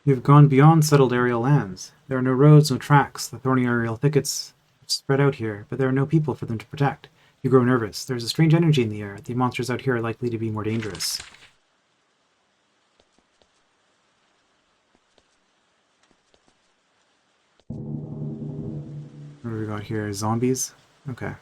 You have gone beyond settled aerial lands. There are no roads, no tracks. The thorny aerial thickets spread out here, but there are no people for them to protect. You grow nervous. There's a strange energy in the air. The monsters out here are likely to be more dangerous. What do we got here? Zombies? Okay.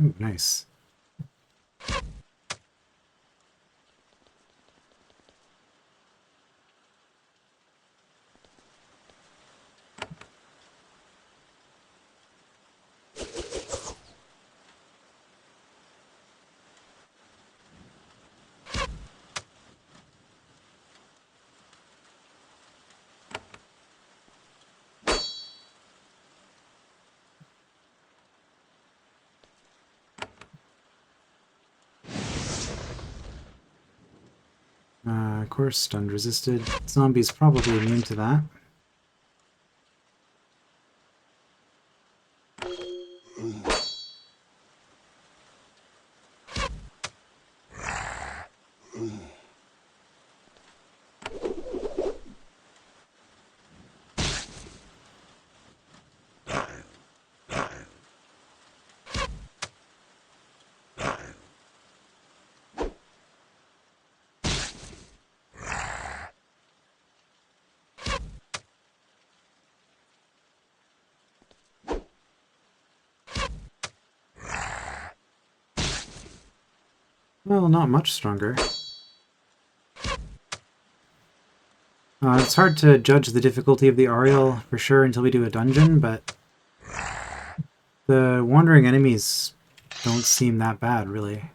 Ooh, nice. Of course, stunned resisted. Zombies probably immune to that. Well, not much stronger. It's hard to judge the difficulty of the Ahriel for sure until we do a dungeon, but the wandering enemies don't seem that bad, really.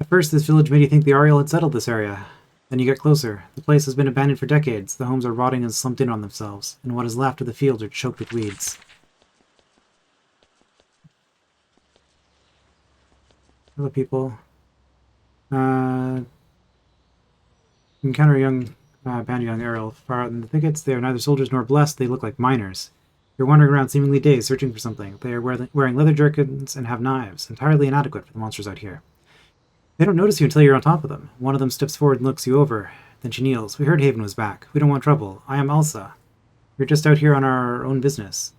At first, this village made you think the Ahriel had settled this area. Then you get closer. The place has been abandoned for decades. The homes are rotting and slumped in on themselves, and what is left of the fields are choked with weeds. Hello, people. Encounter a young band of young Ahriel far out in the thickets. They are neither soldiers nor blessed. They look like miners. They're wandering around seemingly dazed, searching for something. They are wearing leather jerkins and have knives, entirely inadequate for the monsters out here. They don't notice you until you're on top of them. One of them steps forward and looks you over. Then she kneels. We heard Haven was back. We don't want trouble. I am Elsa. We're just out here on our own business.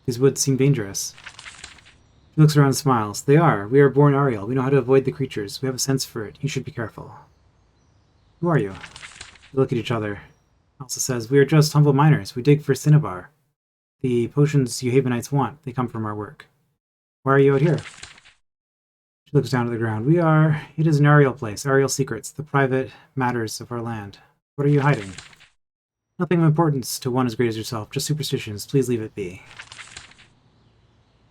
These woods seem dangerous. She looks around and smiles. They are. We are born Ahriel. We know how to avoid the creatures. We have a sense for it. You should be careful. Who are you? We look at each other. Elsa says, we are just humble miners. We dig for cinnabar. The potions you Havenites want. They come from our work. Why are you out here? She looks down at the ground. It is an Ahriel place. Ahriel secrets. The private matters of our land. What are you hiding? Nothing of importance to one as great as yourself. Just superstitions. Please leave it be.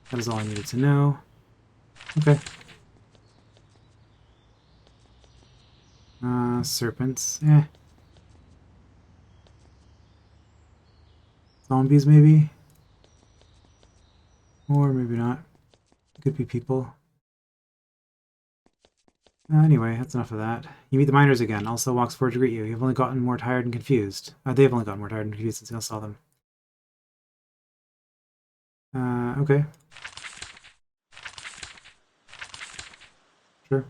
That is all I needed to know. Okay. Serpents. Zombies, maybe? Or maybe not. Could be people. Anyway, that's enough of that. You meet the miners again. Also walks forward to greet you. You've only gotten more tired and confused. They've only gotten more tired and confused since you saw them. Okay. Sure.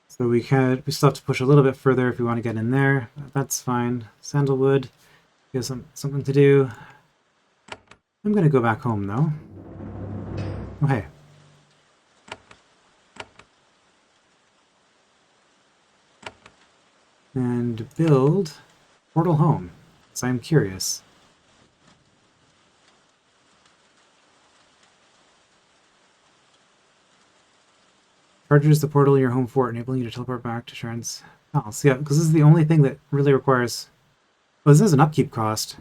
So we still have to push a little bit further if we want to get in there. That's fine. Sandalwood. Gives something to do. I'm gonna go back home though. Oh hey. And build portal home. So I'm curious. Charges the portal in your home fort, enabling you to teleport back to Sharon's house. Yeah, because this is the only thing that really requires... Oh, this is an upkeep cost.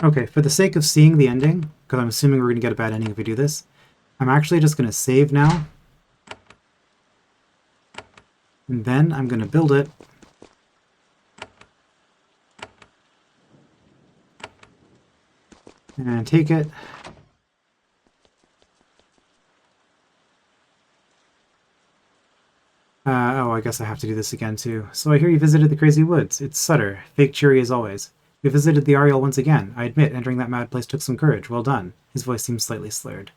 Okay, for the sake of seeing the ending, because I'm assuming we're going to get a bad ending if we do this, I'm actually just going to save now. And then I'm going to build it. And take it. Oh, I guess I have to do this again too. So I hear you visited the Crazy Woods. It's Sutter, fake cheery as always. We visited the Ahriel once again. I admit, entering that mad place took some courage. Well done. His voice seems slightly slurred.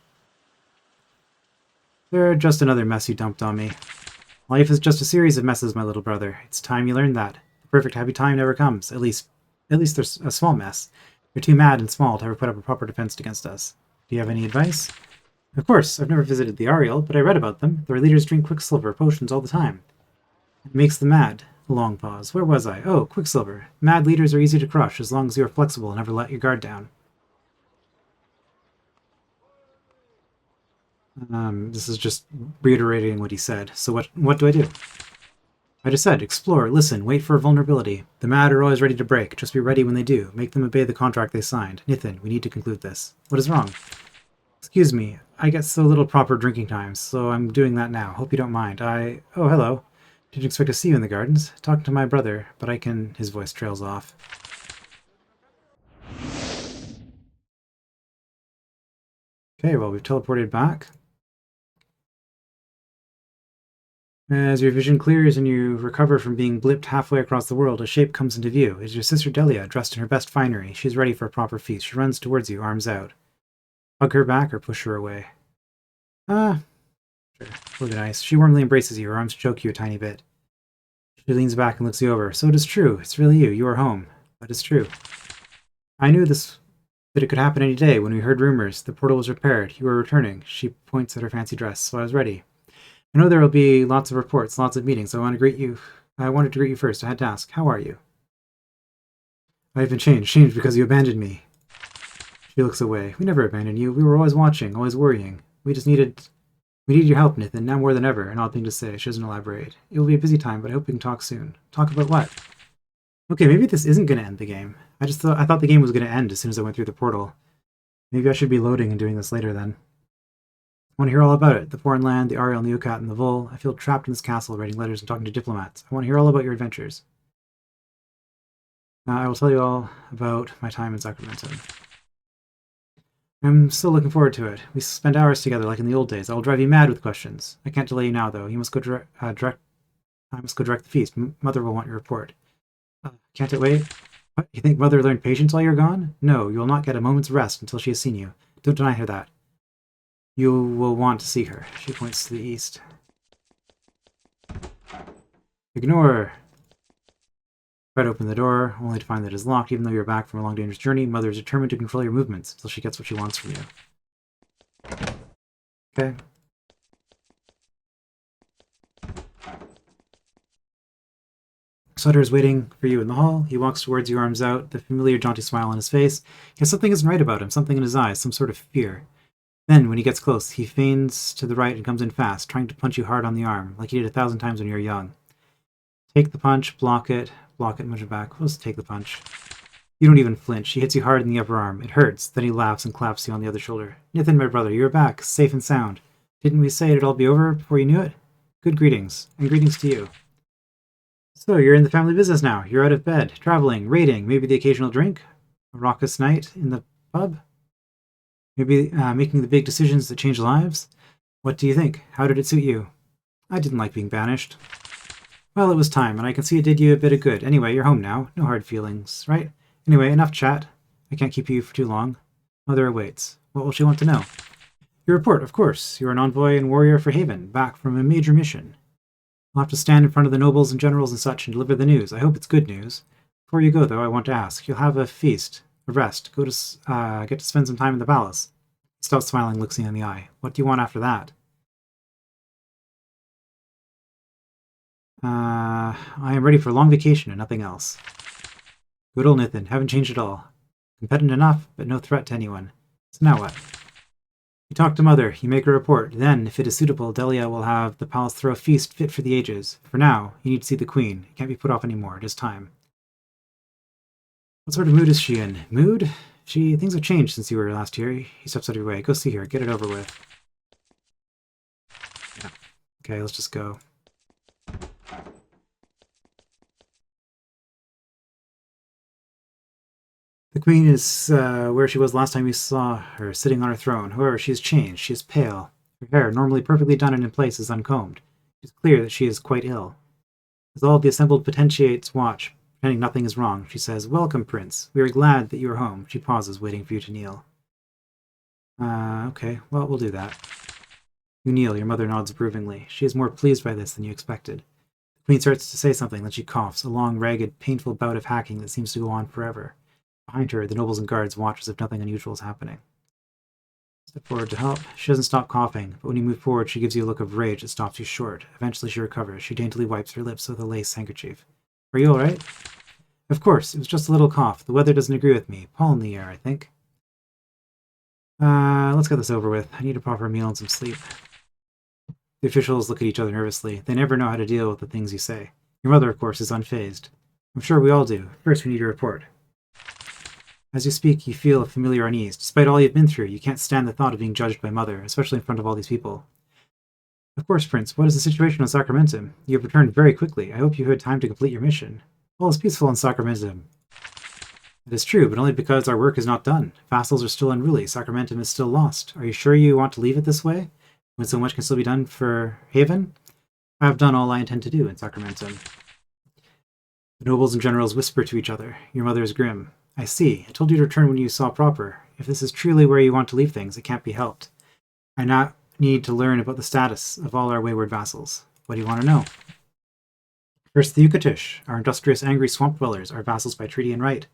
They're just another mess you dumped on me. Life is just a series of messes, my little brother. It's time you learned that. The perfect happy time never comes. At least there's a small mess. You're too mad and small to ever put up a proper defense against us. Do you have any advice? Of course, I've never visited the Ahriel, but I read about them. Their leaders drink Quicksilver potions all the time. It makes them mad. A long pause. Where was I? Oh, Quicksilver. Mad leaders are easy to crush as long as you are flexible and never let your guard down. This is just reiterating what he said. So what do I do? I just said, explore, listen, wait for a vulnerability. The mad are always ready to break. Just be ready when they do. Make them obey the contract they signed. Nithin, we need to conclude this. What is wrong? Excuse me. I get so little proper drinking time, so I'm doing that now. Hope you don't mind. Oh, hello. Didn't expect to see you in the gardens. Talking to my brother, but I can... His voice trails off. Okay, well, we've teleported back. As your vision clears and you recover from being blipped halfway across the world, a shape comes into view. It is your sister Delia, dressed in her best finery. She's ready for a proper feast. She runs towards you, arms out. Hug her back or push her away. Sure. Look nice. She warmly embraces you. Her arms choke you a tiny bit. She leans back and looks you over. So it is true. It's really you. You are home. That is true. I knew that it could happen any day. When we heard rumors, the portal was repaired. You were returning. She points at her fancy dress, so I was ready. I know there will be lots of reports, lots of meetings. I wanted to greet you first. I had to ask, how are you? I've been changed because you abandoned me. She looks away. We never abandoned you. We were always watching, always worrying. We need your help, Nithin, now more than ever. An odd thing to say. She doesn't elaborate. It will be a busy time, but I hope we can talk soon. Talk about what? Okay, maybe this isn't going to end the game. I thought the game was going to end as soon as I went through the portal. Maybe I should be loading and doing this later then. I want to hear all about it. The foreign land, the Ahriel, Neocat, and the Vul. I feel trapped in this castle writing letters and talking to diplomats. I want to hear all about your adventures. I will tell you all about my time in Sacramento. I'm still looking forward to it. We spent hours together like in the old days. I will drive you mad with questions. I can't delay you now, though. You must go direct. I must go direct the feast. Mother will want your report. Can't it wait? What? You think Mother learned patience while you're gone? No, you will not get a moment's rest until she has seen you. Don't deny her that. You will want to see her. She points to the east. Ignore her. Try to open the door, only to find that it is locked. Even though you're back from a long, dangerous journey, Mother is determined to control your movements until she gets what she wants from you. Okay. Sutter is waiting for you in the hall. He walks towards you, arms out, the familiar jaunty smile on his face. Yet something isn't right about him, something in his eyes, some sort of fear. Then, when he gets close, he feigns to the right and comes in fast, trying to punch you hard on the arm, like he did 1,000 times when you were young. Take the punch, block it, and push it back. Let's take the punch. You don't even flinch. He hits you hard in the upper arm. It hurts. Then he laughs and claps you on the other shoulder. Nathan, my brother, you're back, safe and sound. Didn't we say it'd all be over before you knew it? Good greetings, and greetings to you. So, you're in the family business now. You're out of bed, traveling, raiding, maybe the occasional drink, a raucous night in the pub, maybe making the big decisions that change lives. What do you think? How did it suit you? I didn't like being banished. Well, it was time, and I can see it did you a bit of good. Anyway, you're home now. No hard feelings, right? Anyway, enough chat. I can't keep you for too long. Mother awaits. What will she want to know? Your report, of course. You're an envoy and warrior for Haven, back from a major mission. I'll have to stand in front of the nobles and generals and such and deliver the news. I hope it's good news. Before you go, though, I want to ask. You'll have a feast, a rest, get to spend some time in the palace. He stops smiling, looks you in the eye. What do you want after that? I am ready for a long vacation and nothing else. Good old Nathan, haven't changed at all. Competent enough, but no threat to anyone. So now what? You talk to Mother, you make a report. Then, if it is suitable, Delia will have the palace throw a feast fit for the ages. For now, you need to see the Queen. It can't be put off anymore. It is time. What sort of mood is she in? Mood? Things have changed since you were last here. He steps out of your way. Go see her. Get it over with. Yeah. Okay, let's just go. The Queen is where she was last time you saw her, sitting on her throne. However, she has changed. She is pale. Her hair, normally perfectly done and in place, is uncombed. It is clear that she is quite ill. As all of the assembled potentates watch, pretending nothing is wrong, she says, Welcome, Prince. We are glad that you are home. She pauses, waiting for you to kneel. Okay. Well, we'll do that. You kneel. Your mother nods approvingly. She is more pleased by this than you expected. The Queen starts to say something, then she coughs, a long, ragged, painful bout of hacking that seems to go on forever. Behind her, the nobles and guards watch as if nothing unusual is happening. Step forward to help. She doesn't stop coughing, but when you move forward, she gives you a look of rage that stops you short. Eventually, she recovers. She daintily wipes her lips with a lace handkerchief. Are you all right? Of course, it was just a little cough. The weather doesn't agree with me. Pollen in the air, I think. Let's get this over with. I need a proper meal and some sleep. The officials look at each other nervously. They never know how to deal with the things you say. Your mother, of course, is unfazed. I'm sure we all do. First, we need a report. As you speak, you feel a familiar unease. Despite all you've been through, you can't stand the thought of being judged by Mother, especially in front of all these people. Of course, Prince. What is the situation in Sacramento? You have returned very quickly. I hope you had time to complete your mission. All is peaceful in Sacramento. It is true, but only because our work is not done. Vassals are still unruly. Sacramento is still lost. Are you sure you want to leave it this way, when so much can still be done for Haven? I have done all I intend to do in Sacramento. The nobles and generals whisper to each other. Your mother is grim. I see. I told you to return when you saw proper. If this is truly where you want to leave things, it can't be helped. I now need to learn about the status of all our wayward vassals. What do you want to know? First, the Yucatish, our industrious, angry swamp dwellers, are vassals by treaty and right.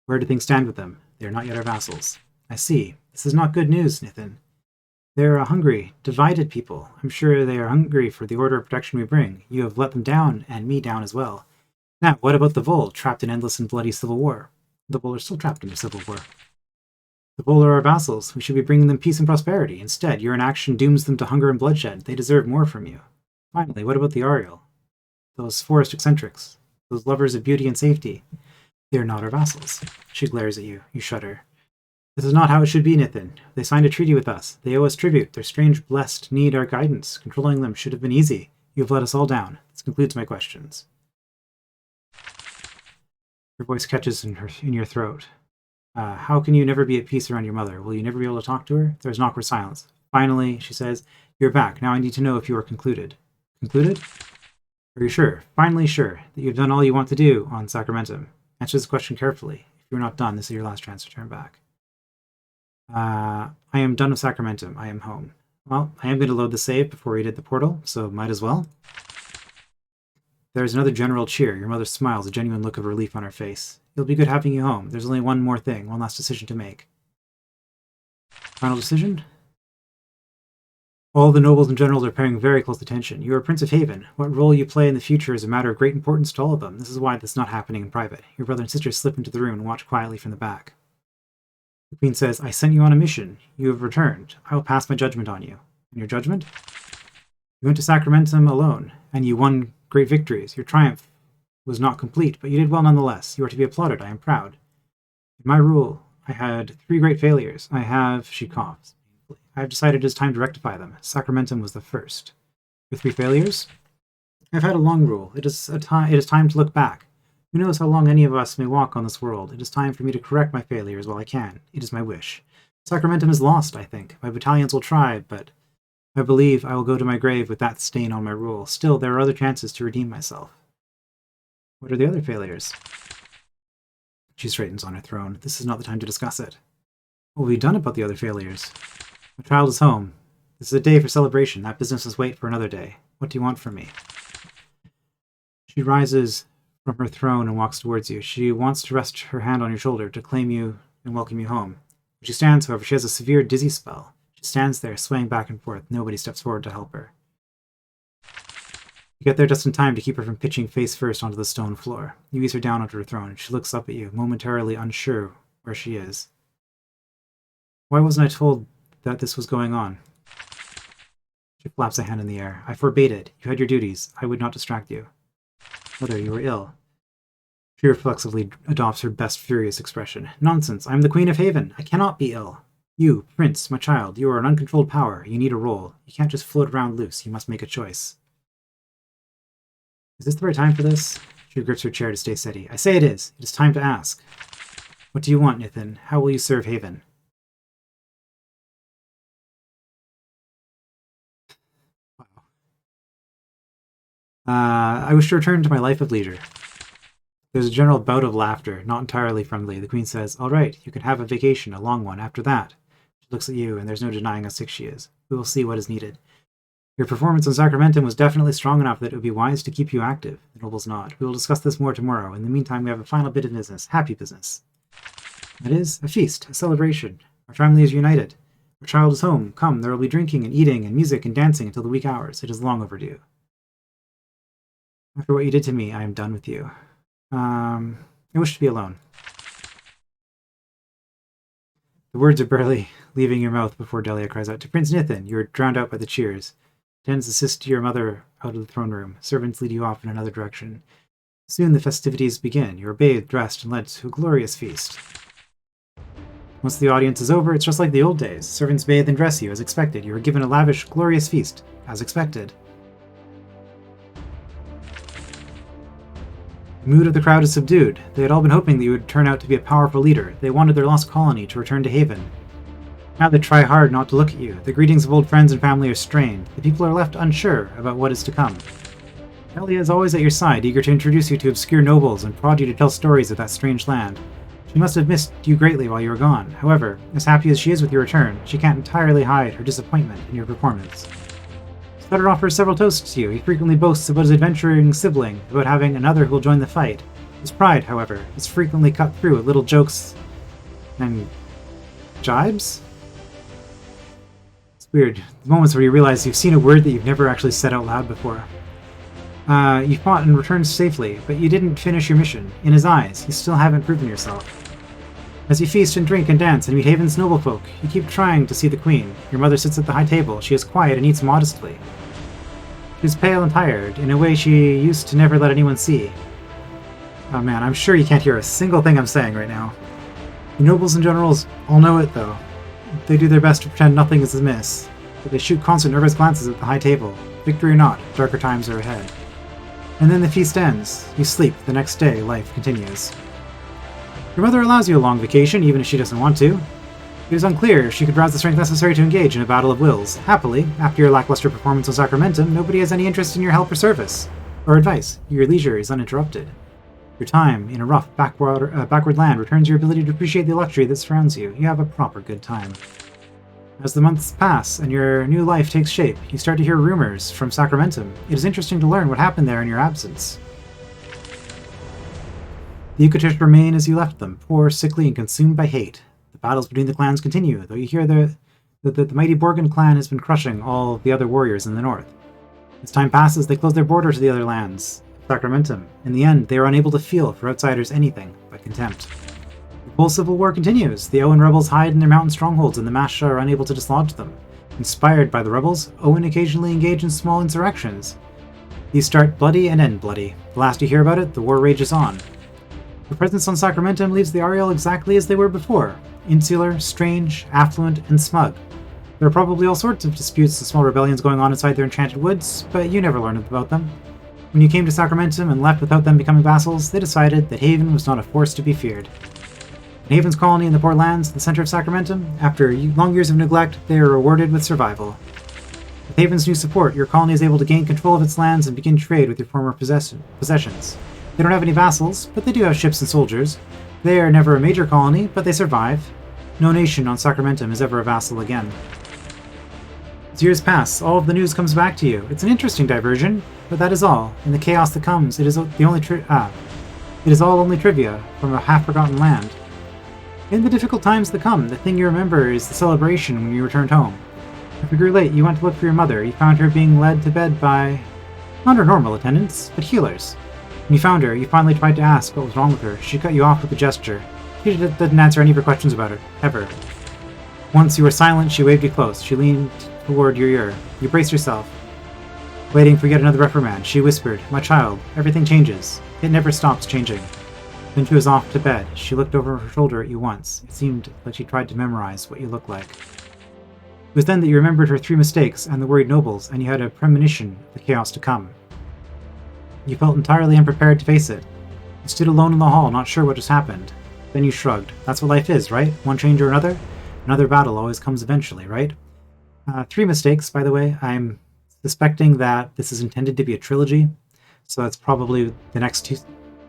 Where do things stand with them? They are not yet our vassals. I see. This is not good news, Nathan. They're a hungry, divided people. I'm sure they are hungry for the order of protection we bring. You have let them down, and me down as well. Now, what about the Vol, trapped in endless and bloody civil war? The Vol are still trapped in their civil war. The Vol are our vassals. We should be bringing them peace and prosperity. Instead, your inaction dooms them to hunger and bloodshed. They deserve more from you. Finally, what about the Ahriel? Those forest eccentrics. Those lovers of beauty and safety. They are not our vassals. She glares at you. You shudder. This is not how it should be, Nathan. They signed a treaty with us. They owe us tribute. Their strange blessed need our guidance. Controlling them should have been easy. You have let us all down. This concludes my questions. Her voice catches in your throat. How can you never be at peace around your mother? Will you never be able to talk to her? There's an awkward silence. Finally, she says, "You're back. Now I need to know if you are concluded." Concluded? Are you sure? Finally sure that you've done all you want to do on Sacramentum? Answer this question carefully. If you're not done, this is your last chance to turn back. I am done with Sacramentum. I am home. Well, I am going to load the save before we did the portal, so might as well. There's another general cheer. Your mother smiles, a genuine look of relief on her face. It'll be good having you home. There's only one more thing, one last decision to make. Final decision? All the nobles and generals are paying very close attention. You are Prince of Haven. What role you play in the future is a matter of great importance to all of them. This is why this is not happening in private. Your brother and sister slip into the room and watch quietly from the back. The queen says, "I sent you on a mission. You have returned. I will pass my judgment on you." And your judgment? You went to Sacramentum alone, and you won great victories. Your triumph was not complete, but you did well nonetheless. You are to be applauded. I am proud. In my rule, I had 3 great failures. She coughs. I have decided it is time to rectify them. Sacramentum was the first. Your 3 failures? I've had a long rule. It is time to look back. Who knows how long any of us may walk on this world? It is time for me to correct my failures while I can. It is my wish. Sacramentum is lost, I think. My battalions will try, but I believe I will go to my grave with that stain on my rule. Still, there are other chances to redeem myself. What are the other failures? She straightens on her throne. This is not the time to discuss it. What will be done about the other failures? My child is home. This is a day for celebration. That business must wait for another day. What do you want from me? She rises from her throne and walks towards you. She wants to rest her hand on your shoulder to claim you and welcome you home. When she stands, however, she has a severe dizzy spell. She stands there, swaying back and forth. Nobody steps forward to help her. You get there just in time to keep her from pitching face first onto the stone floor. You ease her down onto her throne, and she looks up at you, momentarily unsure where she is. Why wasn't I told that this was going on? She flaps a hand in the air. I forbade it. You had your duties. I would not distract you. Mother, you were ill. She reflexively adopts her best furious expression. Nonsense. I am the Queen of Haven. I cannot be ill. You, Prince, my child, you are an uncontrolled power. You need a role. You can't just float around loose. You must make a choice. Is this the right time for this? She grips her chair to stay steady. I say it is. It is time to ask. What do you want, Nithin? How will you serve Haven? I wish to return to my life of leisure. There's a general bout of laughter, not entirely friendly. The queen says, "All right, you can have a vacation, a long one. After that." She looks at you, and there's no denying how sick she is. We will see what is needed. Your performance on Sacramentum was definitely strong enough that it would be wise to keep you active. The nobles nod. We will discuss this more tomorrow. In the meantime, we have a final bit of business. Happy business. That is, a feast, a celebration. Our family is united. Our child is home. Come, there will be drinking and eating and music and dancing until the weak hours. It is long overdue. After what you did to me, I am done with you. I wish to be alone. The words are barely leaving your mouth before Delia cries out, "To Prince Nithin, you are drowned out by the cheers." Attendants assist your mother out of the throne room. Servants lead you off in another direction. Soon the festivities begin. You are bathed, dressed, and led to a glorious feast. Once the audience is over, it's just like the old days. Servants bathe and dress you, as expected. You are given a lavish, glorious feast, as expected. The mood of the crowd is subdued. They had all been hoping that you would turn out to be a powerful leader. They wanted their lost colony to return to Haven. Now they try hard not to look at you. The greetings of old friends and family are strained. The people are left unsure about what is to come. Delia is always at your side, eager to introduce you to obscure nobles and prod you to tell stories of that strange land. She must have missed you greatly while you were gone. However, as happy as she is with your return, she can't entirely hide her disappointment in your performance. Sutter offers several toasts to you. He frequently boasts about his adventuring sibling, about having another who will join the fight. His pride, however, is frequently cut through with little jokes and jibes? It's weird. The moments where you realize you've seen a word that you've never actually said out loud before. You fought and returned safely, but you didn't finish your mission. In his eyes, you still haven't proven yourself. As you feast and drink and dance and meet Haven's noblefolk, you keep trying to see the queen. Your mother sits at the high table. She is quiet and eats modestly. She is pale and tired, in a way she used to never let anyone see. Oh man, I'm sure you can't hear a single thing I'm saying right now. The nobles and generals all know it, though. They do their best to pretend nothing is amiss, but they shoot constant nervous glances at the high table. Victory or not, darker times are ahead. And then the feast ends. You sleep. The next day, life continues. Your mother allows you a long vacation, even if she doesn't want to. It is unclear if she could rouse the strength necessary to engage in a battle of wills. Happily, after your lackluster performance on Sacramentum, nobody has any interest in your help or service. Or advice. Your leisure is uninterrupted. Your time in a rough, backward land returns your ability to appreciate the luxury that surrounds you. You have a proper good time. As the months pass and your new life takes shape, you start to hear rumors from Sacramentum. It is interesting to learn what happened there in your absence. The Yucatish remain as you left them, poor, sickly, and consumed by hate. The battles between the clans continue, though you hear that the mighty Borgund clan has been crushing all the other warriors in the north. As time passes, they close their border to the other lands, Sacramentum. In the end, they are unable to feel for outsiders anything but contempt. The whole civil war continues. The Owen rebels hide in their mountain strongholds, and the Masha are unable to dislodge them. Inspired by the rebels, Owen occasionally engage in small insurrections. These start bloody and end bloody. The last you hear about it, the war rages on. Your presence on Sacramentum leaves the Ahriel exactly as they were before. Insular, strange, affluent, and smug. There are probably all sorts of disputes and small rebellions going on inside their enchanted woods, but you never learned about them. When you came to Sacramentum and left without them becoming vassals, they decided that Haven was not a force to be feared. In Haven's colony in the Port Lands, the center of Sacramentum, after long years of neglect, they are rewarded with survival. With Haven's new support, your colony is able to gain control of its lands and begin trade with your former possessions. They don't have any vassals, but they do have ships and soldiers. They are never a major colony, but they survive. No nation on Sacramentum is ever a vassal again. As years pass, all of the news comes back to you. It's an interesting diversion, but that is all. In the chaos that comes, it is all only trivia from a half-forgotten land. In the difficult times that come, the thing you remember is the celebration when you returned home. If it grew late, you went to look for your mother. You found her being led to bed by not her normal attendants, but healers. When you found her, you finally tried to ask what was wrong with her. She cut you off with a gesture. She didn't answer any of your questions about it, ever. Once you were silent, she waved you close. She leaned toward your ear. You braced yourself, waiting for yet another reprimand. She whispered, "My child, everything changes. It never stops changing." Then she was off to bed. She looked over her shoulder at you once. It seemed like she tried to memorize what you looked like. It was then that you remembered her 3 mistakes and the worried nobles, and you had a premonition of the chaos to come. You felt entirely unprepared to face it. You stood alone in the hall, not sure what just happened. Then you shrugged. That's what life is, right? One change or another? Another battle always comes eventually, right? 3 mistakes, by the way. I'm suspecting that this is intended to be a trilogy, so that's probably the next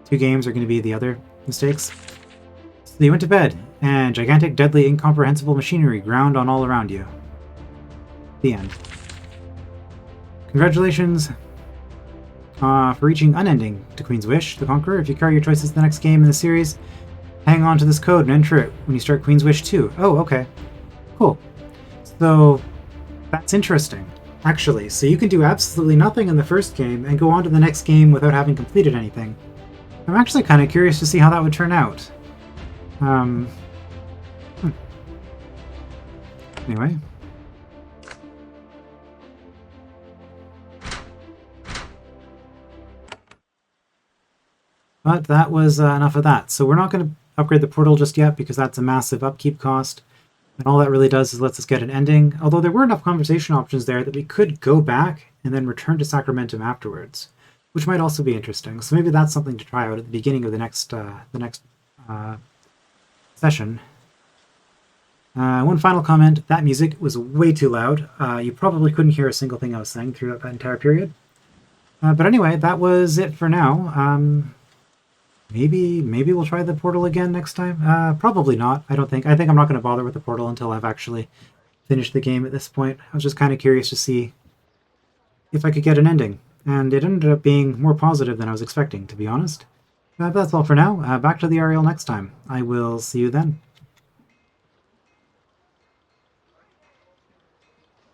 two games are going to be the other mistakes. So you went to bed, and gigantic, deadly, incomprehensible machinery ground on all around you. The end. Congratulations for reaching Unending to Queen's Wish, the Conqueror. If you carry your choices to the next game in the series, hang on to this code and enter it when you start Queen's Wish 2. Oh, okay. Cool. So, that's interesting, actually. So you can do absolutely nothing in the first game and go on to the next game without having completed anything. I'm actually kind of curious to see how that would turn out. Anyway. But that was enough of that. So we're not going to upgrade the portal just yet because that's a massive upkeep cost. And all that really does is lets us get an ending. Although there were enough conversation options there that we could go back and then return to Sacramentum afterwards, which might also be interesting. So maybe that's something to try out at the beginning of the next session. One final comment, that music was way too loud. You probably couldn't hear a single thing I was saying throughout that entire period. But anyway, that was it for now. Maybe we'll try the portal again next time. Probably not. I think I'm not going to bother with the portal until I've actually finished the game at this point. I was just kind of curious to see if I could get an ending. And it ended up being more positive than I was expecting, to be honest. But that's all for now. Back to the Ahriel next time. I will see you then.